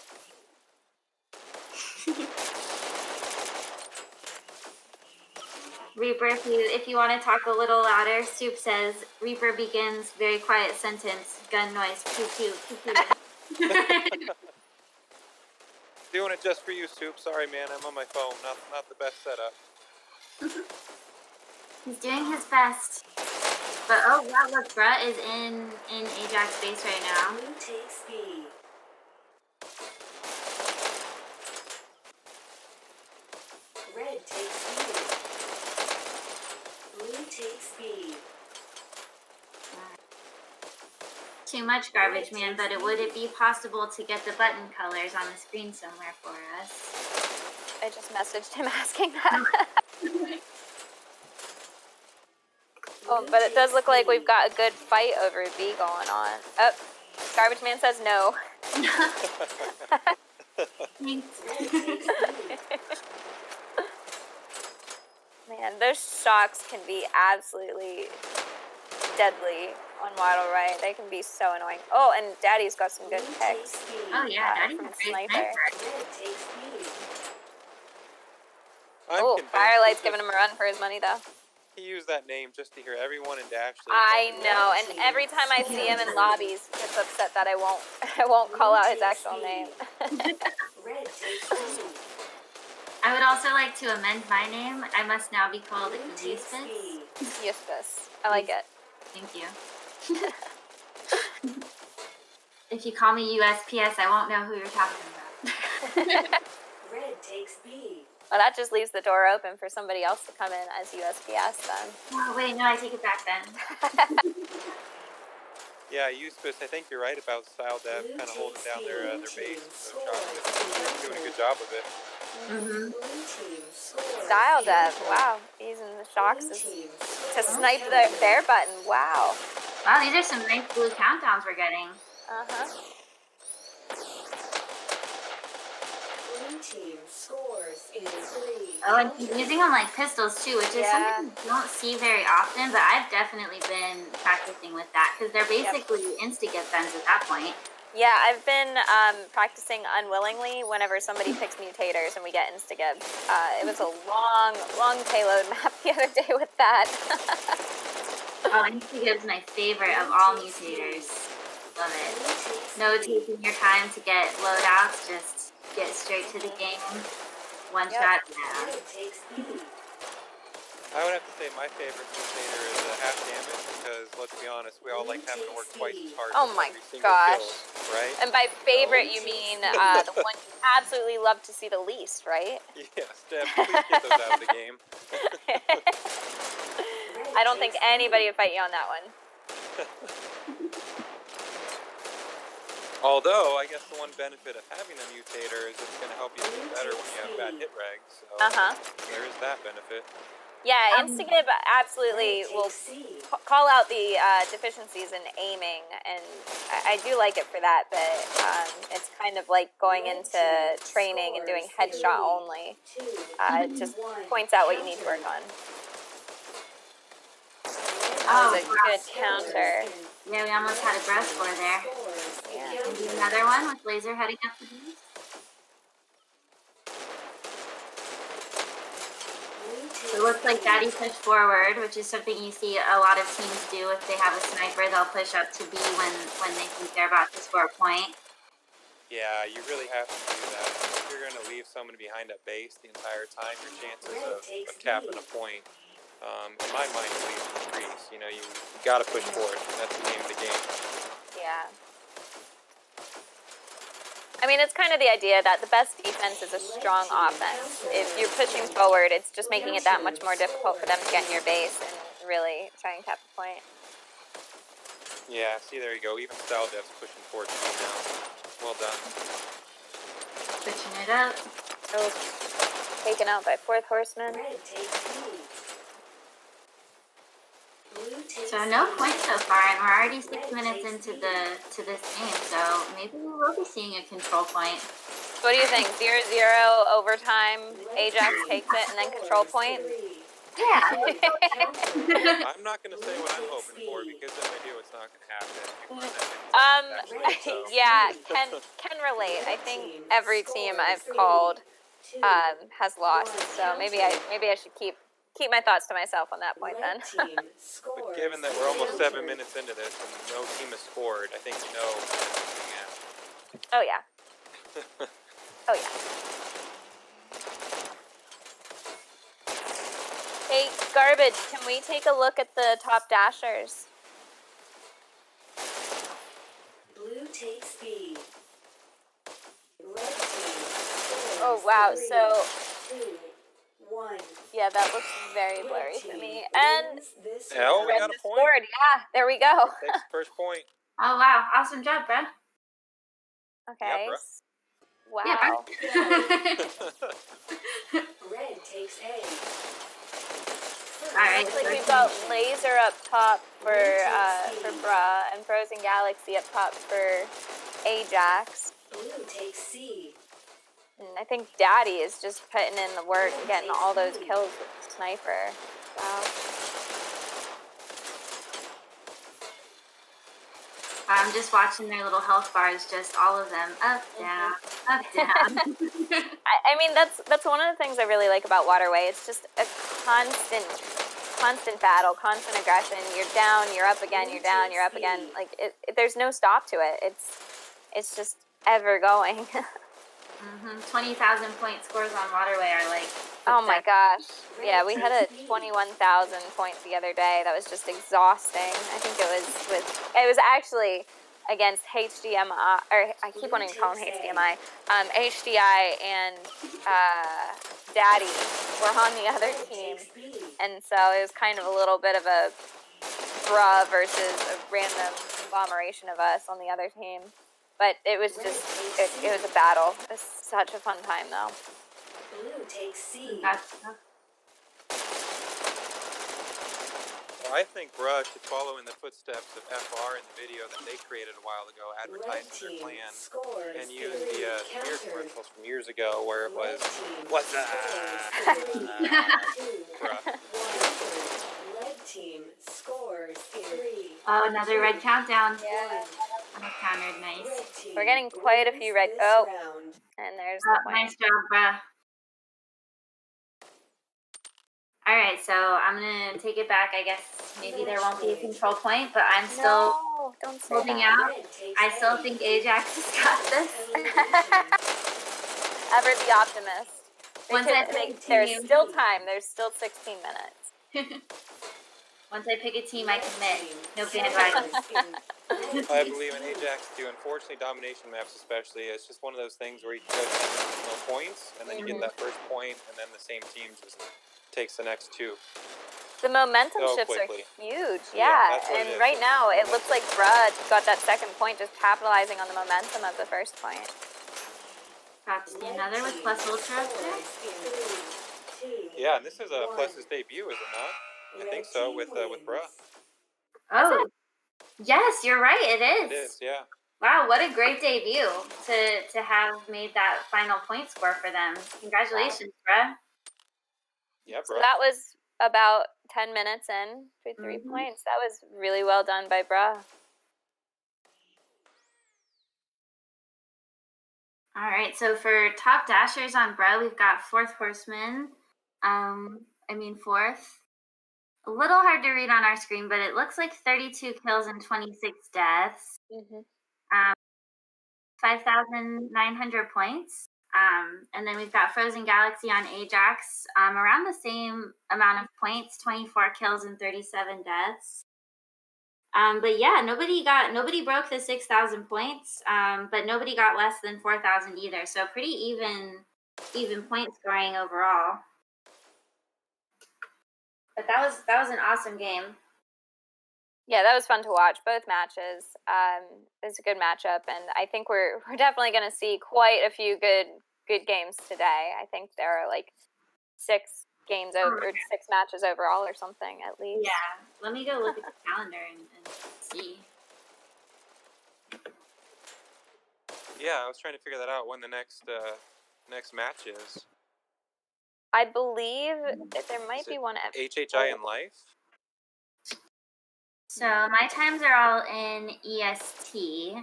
Speaker 3: Reaper, if you want to talk a little louder, Soup says Reaper begins very quiet sentence, gun noise, pew pew pew pew.
Speaker 1: Doing it just for you, Soup. Sorry, man. I'm on my phone. Not the best setup.
Speaker 3: He's doing his best. But oh wow, look, Bruh is in AJAX base right now.
Speaker 4: Blue takes B. Red takes B. Blue takes B.
Speaker 3: Too much Garbage Man, but would it be possible to get the button colors on the screen somewhere for us?
Speaker 2: I just messaged him asking that. Oh, but it does look like we've got a good fight over B going on. Oh, Garbage Man says no. Man, those shocks can be absolutely deadly on Waddle Right. They can be so annoying. Oh, and Daddy's got some good picks.
Speaker 3: Oh yeah, Daddy's
Speaker 2: from
Speaker 3: a great
Speaker 2: sniper.
Speaker 3: sniper.
Speaker 2: Oh, Firelight's giving him a run for his money though.
Speaker 1: He used that name just to hear everyone in Dash.
Speaker 2: I know, and every time I see him in lobbies, he gets upset that I won't call out his actual name.
Speaker 3: I would also like to amend my name. I must now be called Eustace.
Speaker 2: Eustace. I like it.
Speaker 3: Thank you. If you call me USPS, I won't know who you're talking about.
Speaker 4: Red takes B.
Speaker 2: Well, that just leaves the door open for somebody else to come in as USPS then.
Speaker 3: Oh, wait, no, I take it back then.
Speaker 1: Yeah, USPS, I think you're right about Style Dev kind of holding down their base. So Shock's doing a good job of it.
Speaker 3: Mm-hmm.
Speaker 2: Style Dev, wow. Using the shocks to snipe their button. Wow.
Speaker 3: Wow, these are some nice blue countdowns we're getting.
Speaker 2: Uh-huh.
Speaker 4: Blue team scores in 3.
Speaker 3: Oh, and he's using them like pistols too, which is something you don't see very often, but I've definitely been practicing with that because they're basically insta-get guns at that point.
Speaker 2: Yeah, I've been practicing unwillingly whenever somebody picks mutators and we get insta-gib. It was a long payload map the other day with that.
Speaker 3: Oh, insta-gib's my favorite of all mutators. Love it. No taking your time to get loadouts, just get straight to the game. One shot down.
Speaker 1: I would have to say my favorite mutator is half damage because let's be honest, we all like having to work twice as hard.
Speaker 2: Oh my
Speaker 1: every single
Speaker 2: gosh.
Speaker 1: kill, right?
Speaker 2: And by favorite, you mean the one you absolutely love to see the least, right?
Speaker 1: Yes, Deb, please get those out of the game.
Speaker 2: I don't think anybody would fight you on that one.
Speaker 1: Although, I guess the one benefit of having a mutator is it's going to help you do better when you have bad hit regs. So there is that benefit.
Speaker 2: Yeah, Instagib absolutely will call out the deficiencies in aiming, and I do like it for that, but it's kind of like going into training and doing headshot only. It just points out what you need to work on. That was a good counter.
Speaker 3: Yeah, we almost had a breath for there.
Speaker 2: Yeah.
Speaker 3: And do another one with laser heading up the beast. So it looks like Daddy pushed forward, which is something you see a lot of teams do. If they have a sniper, they'll push up to B when they think they're about to score a point.
Speaker 1: Yeah, you really have to do that. If you're going to leave someone behind at base the entire time, your chances of tapping a point, in my mind, at least, increase. You know, you got to push forward. That's the name of the game.
Speaker 2: Yeah. I mean, it's kind of the idea that the best defense is a strong offense. If you're pushing forward, it's just making it that much more difficult for them to get in your base and really try and tap the point.
Speaker 1: Yeah, see, there you go. Even Style Dev's pushing forward now. Well done.
Speaker 3: Switching it up.
Speaker 2: Oh, taken out by Fourth Horseman.
Speaker 3: So no points so far, and we're already 6 minutes into this game. So maybe we will be seeing a control point.
Speaker 2: What do you think? 0-0 overtime. AJAX takes it and then control point.
Speaker 3: Yeah.
Speaker 1: I'm not going to say what I'm hoping for because if I do, it's not going to happen.
Speaker 2: Yeah, can relate. I think every team I've called has lost, so maybe I should keep my thoughts to myself on that point then.
Speaker 1: But given that we're almost 7 minutes into this and no team has scored, I think you know what's going to happen.
Speaker 2: Oh yeah. Oh yeah. Hey, Garbage, can we take a look at the top dashers?
Speaker 4: Blue takes B. Red team.
Speaker 2: Oh wow, so
Speaker 4: 2, 1.
Speaker 2: yeah, that looks very blurry for me. And
Speaker 1: Oh, we
Speaker 2: Red
Speaker 1: got a
Speaker 2: just
Speaker 1: point.
Speaker 2: scored. Yeah, there we go.
Speaker 1: Takes the first point.
Speaker 3: Oh wow, awesome job, bro.
Speaker 2: Okay.
Speaker 1: Yeah,
Speaker 2: Wow.
Speaker 3: Yeah,
Speaker 4: Red takes A.
Speaker 3: Alright,
Speaker 2: Looks like we've got Laser up top for Bra and Frozen Galaxy up top for AJAX.
Speaker 4: Blue takes C.
Speaker 2: And I think Daddy is just putting in the work and getting all those kills with the sniper. Wow.
Speaker 3: I'm just watching their little health bars, just all of them up, down, up, down.
Speaker 2: I mean, that's one of the things I really like about Waterway. It's just a constant battle, constant aggression. You're down, you're up again, you're down, you're up again. Like there's no stop to it. It's just ever going.
Speaker 3: 20,000 point scores on Waterway are like.
Speaker 2: Oh my gosh. Yeah, we had a 21,000 point the other day. That was just exhausting. I think it was actually against HDMI, or I keep wanting to call him HDMI, HDI and Daddy were on the other team, and so it was kind of a little bit of a bruh versus a random conglomeration of us on the other team. But it was just, it was a battle. It was such a fun time, though.
Speaker 4: Blue takes C.
Speaker 1: Well, I think Bruh should follow in the footsteps of FR in the video that they created a while ago, advertising their plan, and use the beer commercials from years ago where it was, "What's up?" Bruh.
Speaker 4: Red team scores 3.
Speaker 3: Oh, another red countdown.
Speaker 2: Yeah.
Speaker 3: Countered, nice.
Speaker 4: Red team
Speaker 2: We're getting quite a few red.
Speaker 4: wins
Speaker 2: Oh,
Speaker 4: this round.
Speaker 2: and there's the point.
Speaker 3: Nice job, bruh. All right, so I'm gonna take it back. I guin maybe there won't be a control point, but I'm still
Speaker 2: No, don't say
Speaker 3: holding
Speaker 2: that.
Speaker 3: out. I still think AJAX has got this.
Speaker 2: Ever the optimist.
Speaker 3: Once I pick a
Speaker 2: There's
Speaker 3: team,
Speaker 2: still time. There's still 16 minutes.
Speaker 3: once I pick a team, I commit. No bandwagon.
Speaker 1: I believe in AJAX too. Unfortunately, domination maps especially, it's just one of those things where you can go 10 no points, and then you get that first point, and then the same team just takes the next two.
Speaker 2: The momentum
Speaker 1: So
Speaker 2: shifts
Speaker 1: quickly.
Speaker 2: are huge,
Speaker 1: Yeah,
Speaker 2: yeah.
Speaker 1: that's what it
Speaker 2: And
Speaker 1: is.
Speaker 2: right now, it looks like Bruh got that second point, just capitalizing on the momentum of the first point.
Speaker 3: Got to see another with plus ultra up there.
Speaker 1: Yeah, and this is Plus's debut, is it not? I think so, with Bruh.
Speaker 3: Oh, yes, you're right. It
Speaker 1: It
Speaker 3: is.
Speaker 1: is, yeah.
Speaker 3: Wow, what a great debut to have made that final point score for them. Congratulations, bruh.
Speaker 1: Yeah,
Speaker 2: So
Speaker 1: Bruh.
Speaker 2: that was about 10 minutes in for 3
Speaker 3: Mhm.
Speaker 2: points. That was really well done by Bruh.
Speaker 3: All right, so for top dashers on Bro, we've got Fourth Horseman. Fourth. A little hard to read on our screen, but it looks like 32 kills and 26 deaths.
Speaker 2: Mm-hmm.
Speaker 3: 5,900 points. And then we've got Frozen Galaxy on AJAX, around the same amount of points, 24 kills and 37 deaths. But yeah, nobody broke the 6,000 points, but nobody got less than 4,000 either. So pretty even point scoring overall. But that was an awesome game.
Speaker 2: Yeah, that was fun to watch. Both matches. It's a good matchup, and I think we're definitely going to see quite a few good games today. I think there are like 6 games over, or 6 matches overall, or something at least.
Speaker 3: Yeah, let me go look at the calendar and see.
Speaker 1: Yeah, I was trying to figure that out when the next match is.
Speaker 2: I believe that there might be one at
Speaker 1: HHI in Life?
Speaker 3: So my times are all in EST.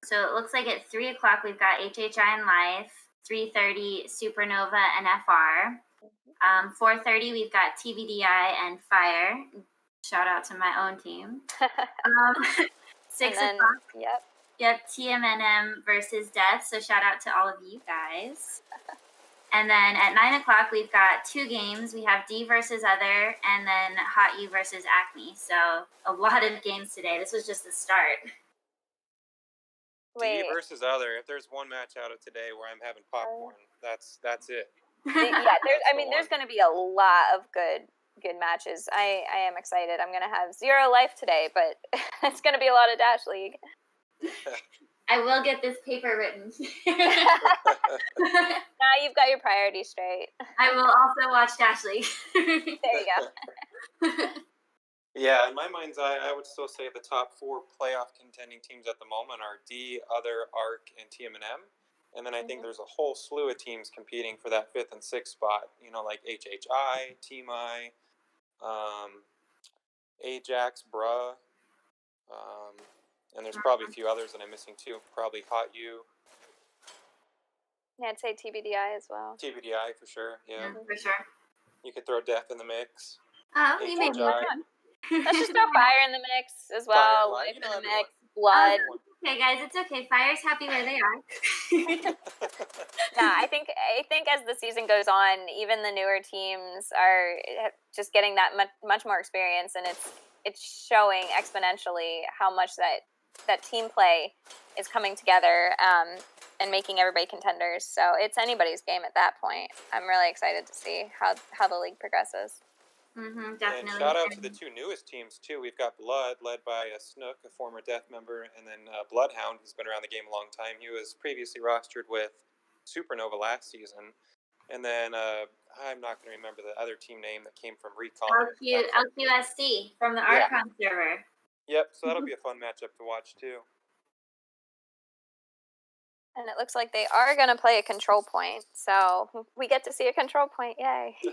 Speaker 3: So it looks like at 3 o'clock we've got HHI in Life, 3:30 Supernova and FR. 4:30 we've got TBDI and Fire. Shout out to my own team. 6 o'clock. Yep, TMNM versus Death. So shout out to all of you guys. And then at 9 o'clock, we've got 2 games. We have D versus Other, and then Hot U versus Acme. So a lot of games today. This was just the start.
Speaker 2: Wait.
Speaker 1: D versus Other. If there's one match out of today where I'm having popcorn, that's it.
Speaker 2: There's going to be a lot of good matches. I am excited. I'm going to have 0 life today, but it's going to be a lot of Dash League.
Speaker 3: I will get this paper written.
Speaker 2: Now you've got your priorities straight.
Speaker 3: I will also watch Dash League.
Speaker 2: There you go.
Speaker 1: Yeah, in my mind's eye, I would still say the top 4 playoff contending teams at the moment are D, Other, ARC, and TMNM. And then I think there's a whole slew of teams competing for that 5th and 6th spot. You know, like HHI, Team I, AJAX, Bruh. And there's probably a few others that I'm missing too. Probably Hot U.
Speaker 2: Yeah, I'd say TBDI as well.
Speaker 1: TBDI for sure, yeah.
Speaker 3: For sure.
Speaker 1: You could throw Death in the mix.
Speaker 3: Oh, you made
Speaker 1: HHI.
Speaker 2: Let's just throw Fire in the mix as well. Life in the mix. Blood.
Speaker 3: Okay, guys, it's okay. Fire's happy where they are.
Speaker 2: I think as the season goes on, even the newer teams are just getting that much more experience, and it's showing exponentially how much that that team play is coming together and making everybody contenders. So it's anybody's game at that point. I'm really excited to see how the league progresses.
Speaker 3: Definitely.
Speaker 1: And shout out to the two newest teams too. We've got Blood, led by Snook, a former Death member, and then Bloodhound, who's been around the game a long time. He was previously rostered with Supernova last season. And then I'm not going to remember the other team name that came from Recon.
Speaker 3: LQSC from the Archon server.
Speaker 1: Yep, so that'll be a fun matchup to watch too.
Speaker 2: And it looks like they are going to play a control point. So we get to see a control point. Yay.
Speaker 3: I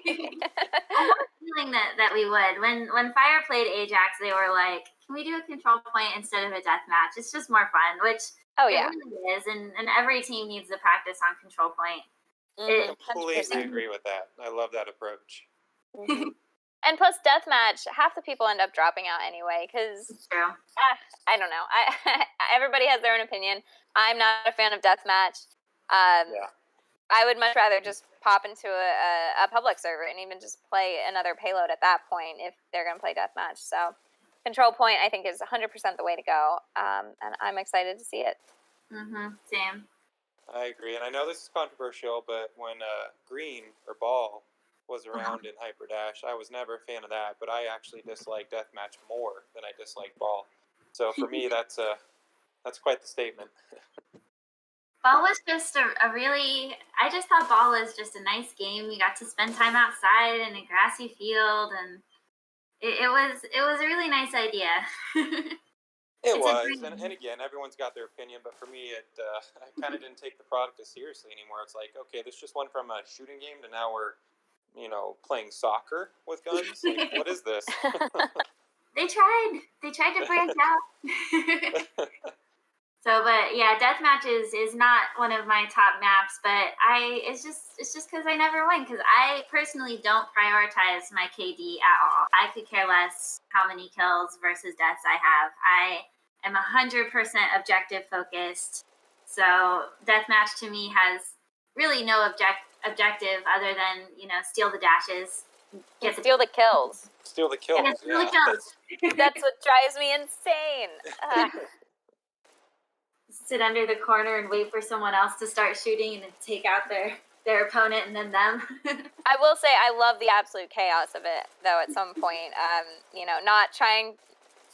Speaker 3: have a feeling that we would. When Fire played AJAX, they were like, can we do a control point instead of a death match? It's just more fun, which it really is. And every team needs to practice on control point.
Speaker 1: I completely agree with that. I love that approach.
Speaker 2: And plus deathmatch, half the people end up dropping out anyway because I don't know. Everybody has their own opinion. I'm not a fan of deathmatch. I would much rather just pop into a public server and even just play another payload at that point if they're going to play deathmatch. So control point, I think, is 100% the way to go, and I'm excited to see it.
Speaker 3: Same.
Speaker 1: I agree, and I know this is controversial, but when Green or Ball was around in Hyperdash, I was never a fan of that, but I actually dislike Deathmatch more than I dislike Ball. So for me, that's quite the statement.
Speaker 3: Ball was just a really, I just thought Ball was just a nice game. We got to spend time outside in a grassy field, and it was a really nice idea.
Speaker 1: It was, and again, everyone's got their opinion, but for me, I kind of didn't take the product as seriously anymore. It's like, okay, this just went from a shooting game to now we're, playing soccer with guns. Like, what is this?
Speaker 3: They tried to branch out. So, but yeah, deathmatch is not one of my top maps, but it's just because I never win, because I personally don't prioritize my KD at all. I could care less how many kills versus deaths I have. I am 100% objective focused. So deathmatch to me has really no objective other than, steal the dashes.
Speaker 2: Steal the kills.
Speaker 1: Steal the kills.
Speaker 3: Steal the kills.
Speaker 2: That's what drives me insane.
Speaker 3: Sit under the corner and wait for someone else to start shooting and then take out their opponent and then them.
Speaker 2: I will say I love the absolute chaos of it, though, at some point. Not trying,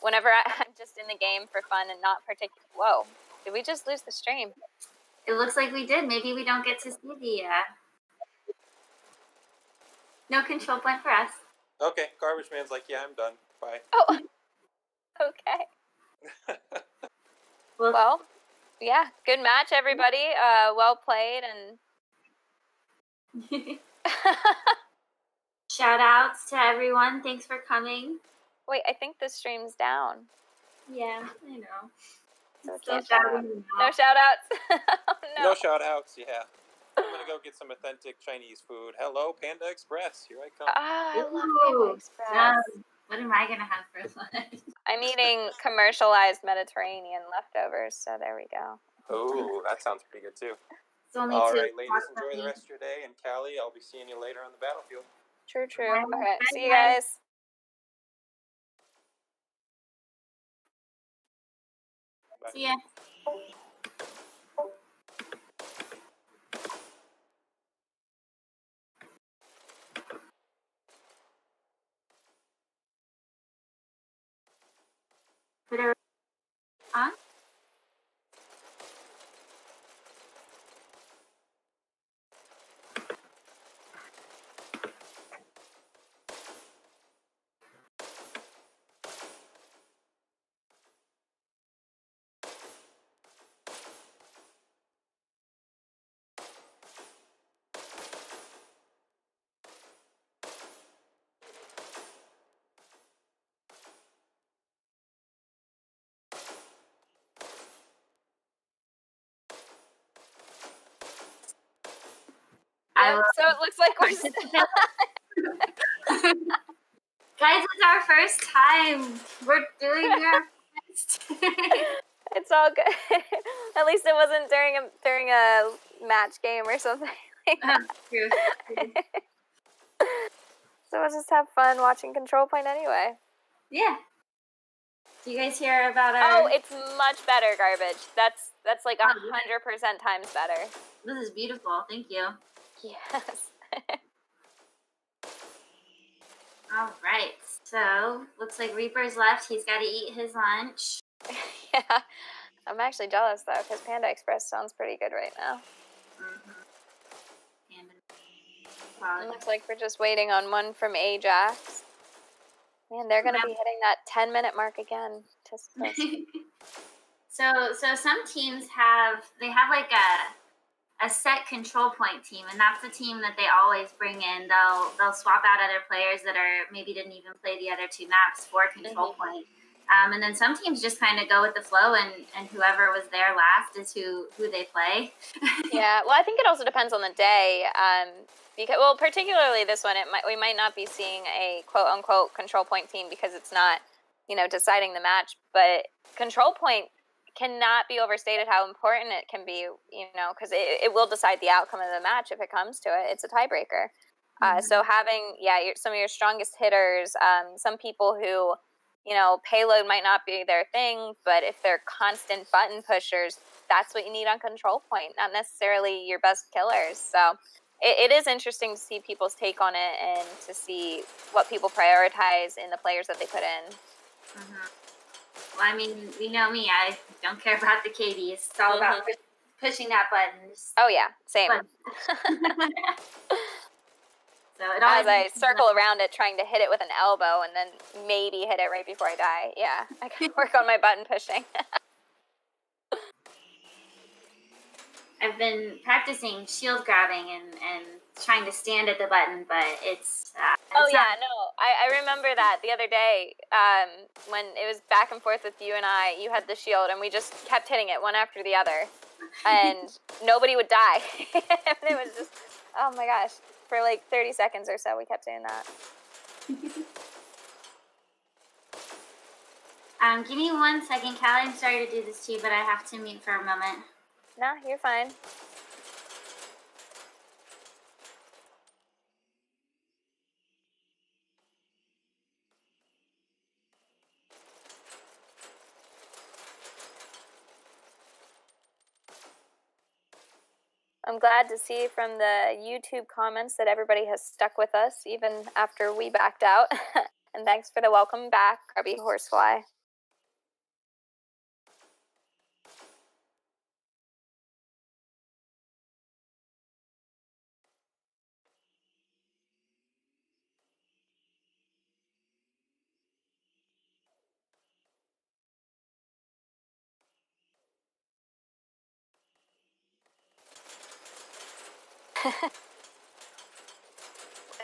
Speaker 2: whenever I'm just in the game for fun and not particularly. Whoa, did we just lose the stream?
Speaker 3: It looks like we did. Maybe we don't get to see the no control point for us.
Speaker 1: Okay, Garbage Man's like, yeah, I'm done. Bye.
Speaker 2: Oh, okay. Well, yeah, good match, everybody. Well played, and
Speaker 3: shout outs to everyone. Thanks for coming.
Speaker 2: Wait, I think the stream's down.
Speaker 3: Yeah, I know.
Speaker 2: So no shout outs. Oh, no.
Speaker 1: No shout outs, yeah. I'm gonna go get some authentic Chinese food. Hello, Panda Express. Here I come.
Speaker 2: I love Panda Express.
Speaker 3: What am I gonna have for lunch?
Speaker 2: I'm eating commercialized Mediterranean leftovers, so there we go.
Speaker 1: Oh, that sounds pretty good too. All right, ladies, enjoy the rest of your day, and Callie, I'll be seeing you later on the battlefield.
Speaker 2: True. Okay, see you guys.
Speaker 3: Bye. See ya. Put her on.
Speaker 2: So it looks like we're still
Speaker 3: Guys, it's our first time. We're doing our best.
Speaker 2: It's all good. At least it wasn't during a match game or something like that.
Speaker 3: True.
Speaker 2: So we'll just have fun watching Control Point anyway.
Speaker 3: Yeah. Do you guys hear about our?
Speaker 2: Oh, it's much better, Garbage. That's like 100% times better.
Speaker 3: This is beautiful. Thank you.
Speaker 2: Yes.
Speaker 3: All right. So looks like Reaper's left. He's got to eat his lunch.
Speaker 2: Yeah. I'm actually jealous though, because Panda Express sounds pretty good right now.
Speaker 3: And
Speaker 2: It looks like we're just waiting on one from AJAX. Man, they're going to be hitting that 10-minute mark again.
Speaker 3: So some teams have like a set control point team, and that's the team that they always bring in. They'll swap out other players that are maybe didn't even play the other two maps for control point. And then some teams just kind of go with the flow, and whoever was there last is who they play.
Speaker 2: Yeah, well, I think it also depends on the day. Because, well, particularly this one, we might not be seeing a quote unquote control point team because it's not, deciding the match. But control point cannot be overstated how important it can be, because it will decide the outcome of the match if it comes to it. It's a tiebreaker. So having, some of your strongest hitters, some people who, payload might not be their thing, but if they're constant button pushers, that's what you need on control point, not necessarily your best killers. So it is interesting to see people's take on it and to see what people prioritize in the players that they put in.
Speaker 3: Well, I mean, you know me, I don't care about the KDs. It's all about pushing that button.
Speaker 2: Oh, yeah, same.
Speaker 3: So it always
Speaker 2: as I circle around it, trying to hit it with an elbow and then maybe hit it right before I die. Yeah, I can work on my button pushing.
Speaker 3: I've been practicing shield grabbing and trying to stand at the button, but it's
Speaker 2: no, I remember that the other day when it was back and forth with you and I. You had the shield, and we just kept hitting it one after the other, and nobody would die. And it was just, oh my gosh, for like 30 seconds or so, we kept doing that.
Speaker 3: Give me 1 second, Callie. I'm sorry to do this to you, but I have to mute for a moment.
Speaker 2: No, you're fine. I'm glad to see from the YouTube comments that everybody has stuck with us even after we backed out. And thanks for the welcome back, Grubby Horsefly.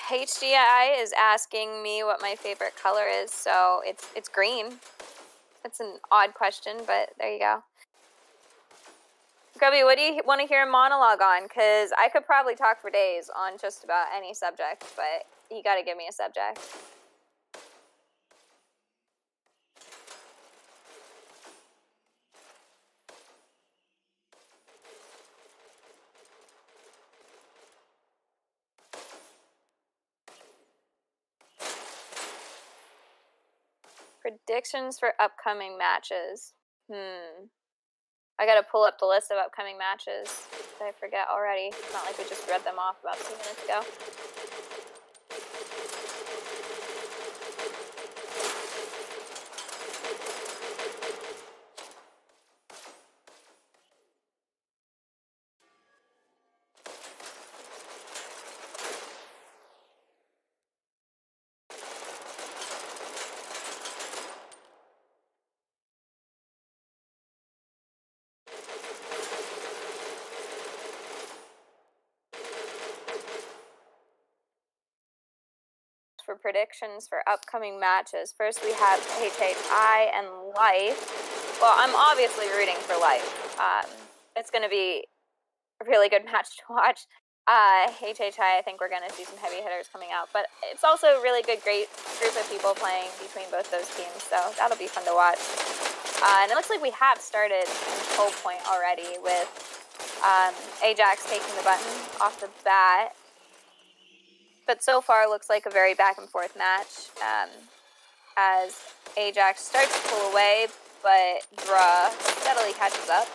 Speaker 2: HDI is asking me what my favorite color is, so it's green. It's an odd question, but there you go. Grubby, what do you want to hear a monologue on? Because I could probably talk for days on just about any subject, but you got to give me a subject. Predictions for upcoming matches. I gotta pull up the list of upcoming matches. I forget already. It's not like we just read them off about 2 minutes ago. For predictions for upcoming matches. First, we have HHI and Life. Well, I'm obviously rooting for Life. It's going to be a really good match to watch. HHI, I think we're going to see some heavy hitters coming out, but it's also a really good, great group of people playing between both those teams, so that'll be fun to watch. And it looks like we have started control point already with AJAX taking the button off the bat. But so far, looks like a very back and forth match. as AJAX starts to pull away, but Bruh steadily catches up.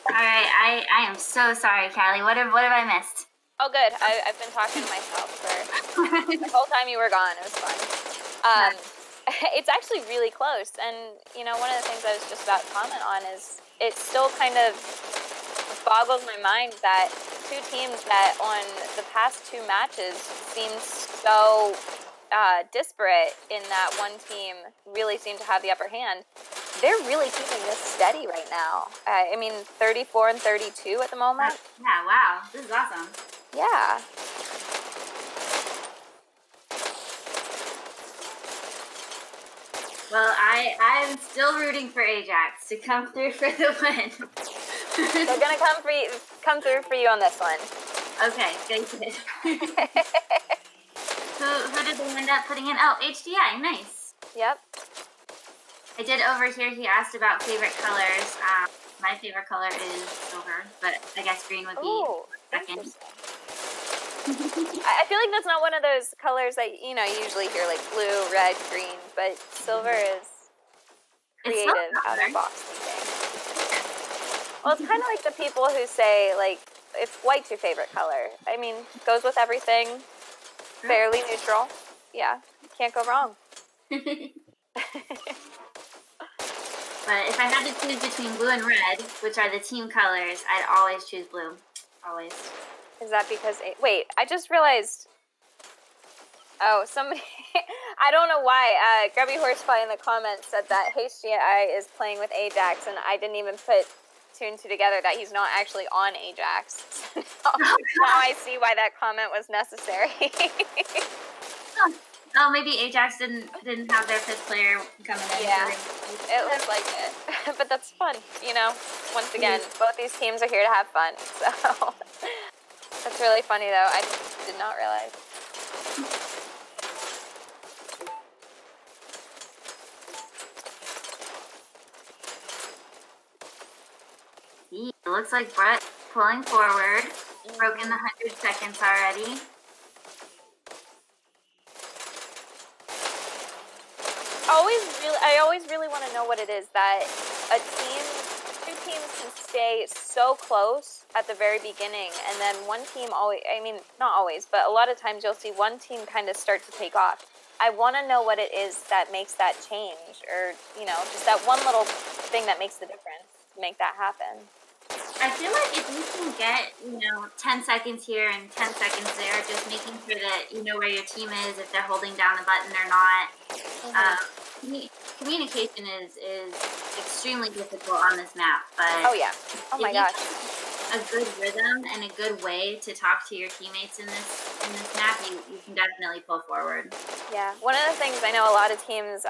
Speaker 3: All right, I am so sorry, Callie. What have I missed?
Speaker 2: Oh, good. I've been talking to myself for the whole time you were gone. It was fun. It's actually really close. And, you know, one of the things I was just about to comment on is it still kind of boggles my mind that two teams that on the past two matches seemed so disparate in that one team really seemed to have the upper hand. They're really keeping this steady right now. I mean, 34 and 32 at the moment.
Speaker 3: Yeah, wow. This is awesome.
Speaker 2: Yeah.
Speaker 3: Well, I'm still rooting for AJAX to come through for the win.
Speaker 2: They're gonna come through for you on this one.
Speaker 3: Okay, good. Who did they end up putting in? Oh, HDI, nice.
Speaker 2: Yep.
Speaker 3: I did overhear he asked about favorite colors. My favorite color is silver, but I guess green would be
Speaker 2: Ooh,
Speaker 3: second.
Speaker 2: interesting. I feel like that's not one of those colors that, you know, you usually hear, like blue, red, green, but silver is creative, out of the box thinking. Well, it's kind of like the people who say, like, if white's your favorite color, I mean, goes with everything, fairly neutral. Yeah, can't go wrong.
Speaker 3: But if I had to choose between blue and red, which are the team colors, I'd always choose blue. Always.
Speaker 2: Is that because... Wait, I just realized... Oh, somebody... I don't know why. Grubby Horsefly in the comments said that HGI is playing with AJAX, and I didn't even put two and two together that he's not actually on AJAX. So now I see why that comment was necessary.
Speaker 3: Oh, maybe AJAX didn't have their fifth player coming in.
Speaker 2: Yeah, it looks like it. But that's fun, you know? Once again, both these teams are here to have fun, so... That's really funny, though. I did not realize.
Speaker 3: It looks like Brett pulling forward. Broken the 100 seconds already.
Speaker 2: I always really want to know what it is that two teams can stay so close at the very beginning, and then one team always, I mean, not always, but a lot of times you'll see one team kind of start to take off. I want to know what it is that makes that change, or, you know, just that one little thing that makes the difference to make that happen.
Speaker 3: I feel like if you can get, 10 seconds here and 10 seconds there, just making sure that you know where your team is, if they're holding down the button or not. Communication is extremely difficult on this map, but
Speaker 2: oh yeah, oh my gosh,
Speaker 3: a good rhythm and a good way to talk to your teammates in this map, you can definitely pull forward.
Speaker 2: Yeah, one of the things I know a lot of teams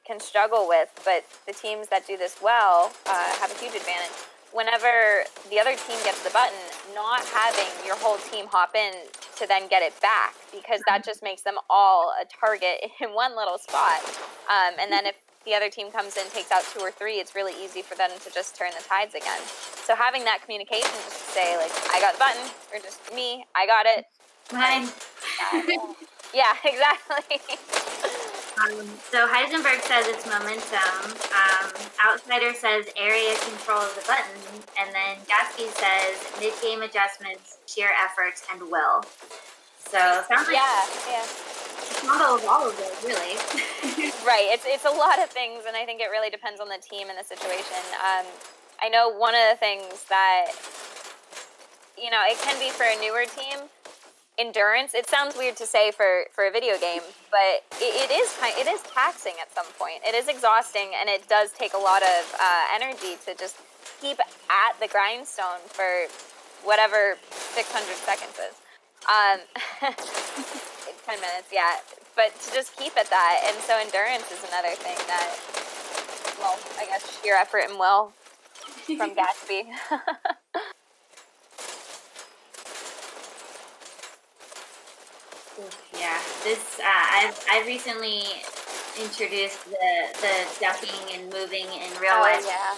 Speaker 2: can struggle with, but the teams that do this well have a huge advantage. Whenever the other team gets the button, not having your whole team hop in to then get it back, because that just makes them all a target in one little spot. And then if the other team comes in, takes out 2 or 3, it's really easy for them to just turn the tides again. So having that communication, just to say, like, I got the button, or just me, I got it.
Speaker 3: Right.
Speaker 2: Yeah, exactly.
Speaker 3: So Heisenberg says it's momentum. Outsider says area control of the button. And then Gatsby says mid-game adjustments, sheer efforts, and will. So sounds like it's not all of those, really.
Speaker 2: Right. It's a lot of things, and I think it really depends on the team and the situation. I know one of the things that, it can be for a newer team, endurance. It sounds weird to say for a video game, but it is taxing at some point. It is exhausting, and it does take a lot of energy to just keep at the grindstone for whatever 600 seconds is. 10 minutes, yeah. But to just keep at that, and so endurance is another thing that, well, I guess sheer effort and will from Gatsby.
Speaker 3: Yeah, this I've recently introduced the ducking and moving in real
Speaker 2: Oh
Speaker 3: life
Speaker 2: yeah.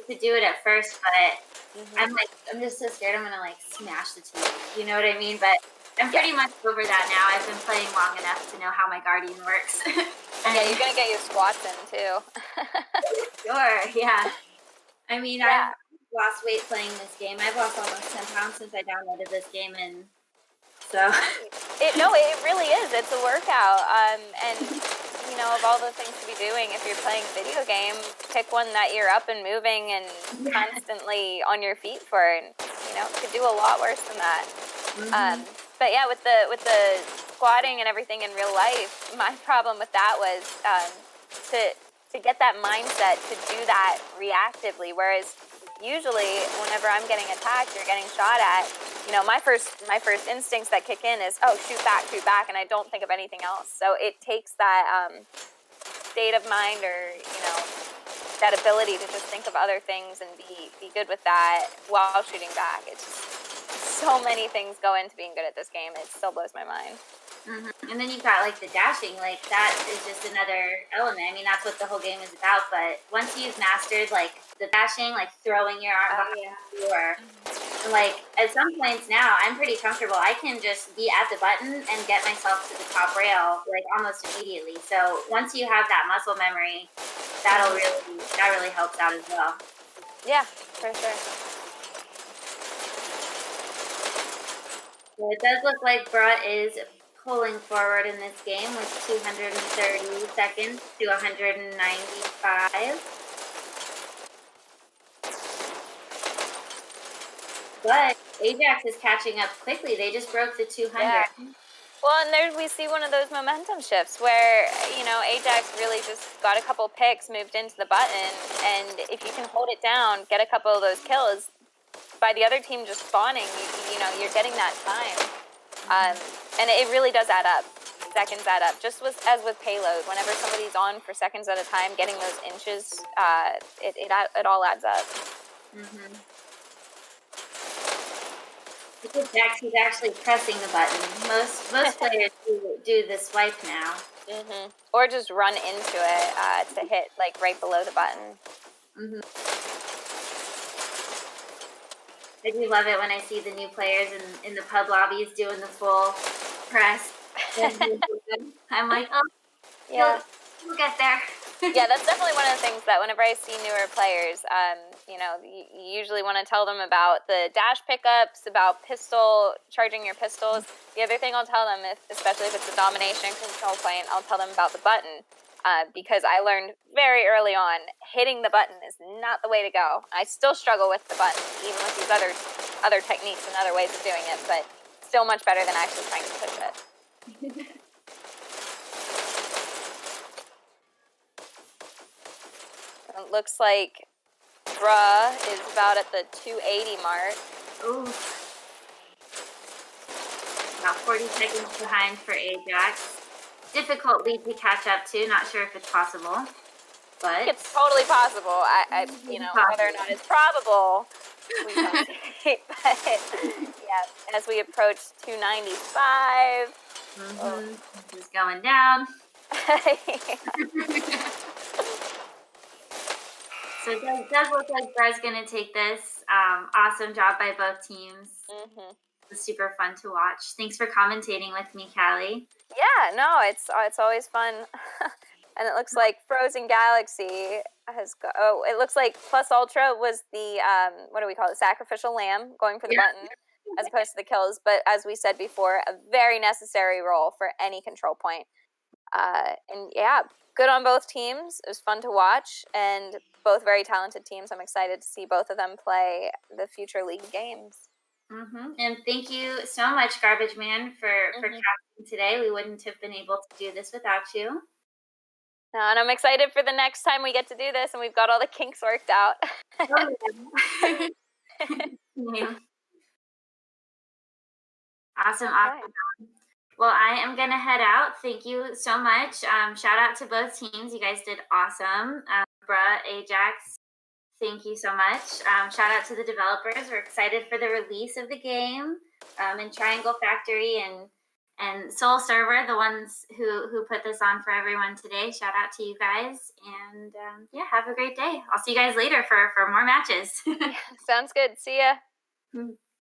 Speaker 3: to do it at first, but
Speaker 2: Mhm.
Speaker 3: I'm just so scared I'm gonna like smash the TV. You know what I mean? But I'm pretty much over that now. I've been playing long enough to know how my guardian works.
Speaker 2: Yeah, you're gonna get your squats in too.
Speaker 3: Sure, yeah. I mean,
Speaker 2: Yeah.
Speaker 3: I've lost weight playing this game. I've lost almost 10 pounds since I downloaded this game, and so
Speaker 2: It really is. It's a workout. And you know, of all the things to be doing, if you're playing a video game, pick one that you're up and moving and constantly on your feet for. And you know, could do a lot worse than that. But yeah, with the squatting and everything in real life, my problem with that was to get that mindset to do that reactively. Whereas usually, whenever I'm getting attacked or getting shot at, you know, my first instincts that kick in is, oh, shoot back, and I don't think of anything else. So it takes that state of mind, or you know, that ability to just think of other things and be good with that while shooting back. It's just so many things go into being good at this game. It still blows my mind.
Speaker 3: And then you've got like the dashing, like that is just another element. I mean, that's what the whole game is about. But once you've mastered like the dashing, like throwing your arm behind you, or like at some points now, I'm pretty comfortable. I can just be at the button and get myself to the top rail like almost immediately. So once you have that muscle memory, that really helps out as well.
Speaker 2: Yeah, for sure.
Speaker 3: So it does look like Bruh is pulling forward in this game with 230 seconds to 195. But AJAX is catching up quickly. They just broke the 200.
Speaker 2: Yeah. Well, and there we see one of those momentum shifts where, you know, AJAX really just got a couple picks, moved into the button, and if you can hold it down, get a couple of those kills, by the other team just spawning, you know, you're getting that time. And it really does add up. Seconds add up. Just as with payload, whenever somebody's on for seconds at a time, getting those inches, it all adds up.
Speaker 3: Because Jax is actually pressing the button. Most players do the swipe now.
Speaker 2: Or just run into it to hit like right below the button.
Speaker 3: I do love it when I see the new players in the pub lobbies doing the full press. I'm like, oh,
Speaker 2: Yeah.
Speaker 3: we'll get there.
Speaker 2: Yeah, that's definitely one of the things that whenever I see newer players, you know, you usually want to tell them about the dash pickups, about charging your pistols. The other thing I'll tell them, especially if it's a domination control point, I'll tell them about the button. Because I learned very early on, hitting the button is not the way to go. I still struggle with the button, even with these other techniques and other ways of doing it, but still much better than actually trying to push it. It looks like Bruh is about at the 280 mark.
Speaker 3: Ooh. About 40 seconds behind for AJAX. Difficult lead to catch up to. Not sure if it's possible, but
Speaker 2: it's totally possible. I you know, whether or not it's probable, we don't see. But yeah, as we approach 295,
Speaker 3: this is going down. So it does look like Bruh's going to take this. Awesome job by both teams. It was super fun to watch. Thanks for commentating with me, Callie.
Speaker 2: Yeah, no, it's always fun. And it looks like Frozen Galaxy has it looks like Plus Ultra was the what do we call it? Sacrificial lamb, going for the button as opposed to the kills. But as we said before, a very necessary role for any control point. And yeah, good on both teams. It was fun to watch, and both very talented teams. I'm excited to see both of them play the future league games.
Speaker 3: And thank you so much, Garbage Man, for casting today. We wouldn't have been able to do this without you.
Speaker 2: And I'm excited for the next time we get to do this, and we've got all the kinks worked out.
Speaker 3: Awesome. Well, I am going to head out. Thank you so much. Shout out to both teams. You guys did awesome. Bruh, AJAX, thank you so much. Shout out to the developers. We're excited for the release of the game in Triangle Factory, and Soul Server, the ones who put this on for everyone today. Shout out to you guys, and yeah, have a great day. I'll see you guys later for more matches.
Speaker 2: Sounds good. See ya.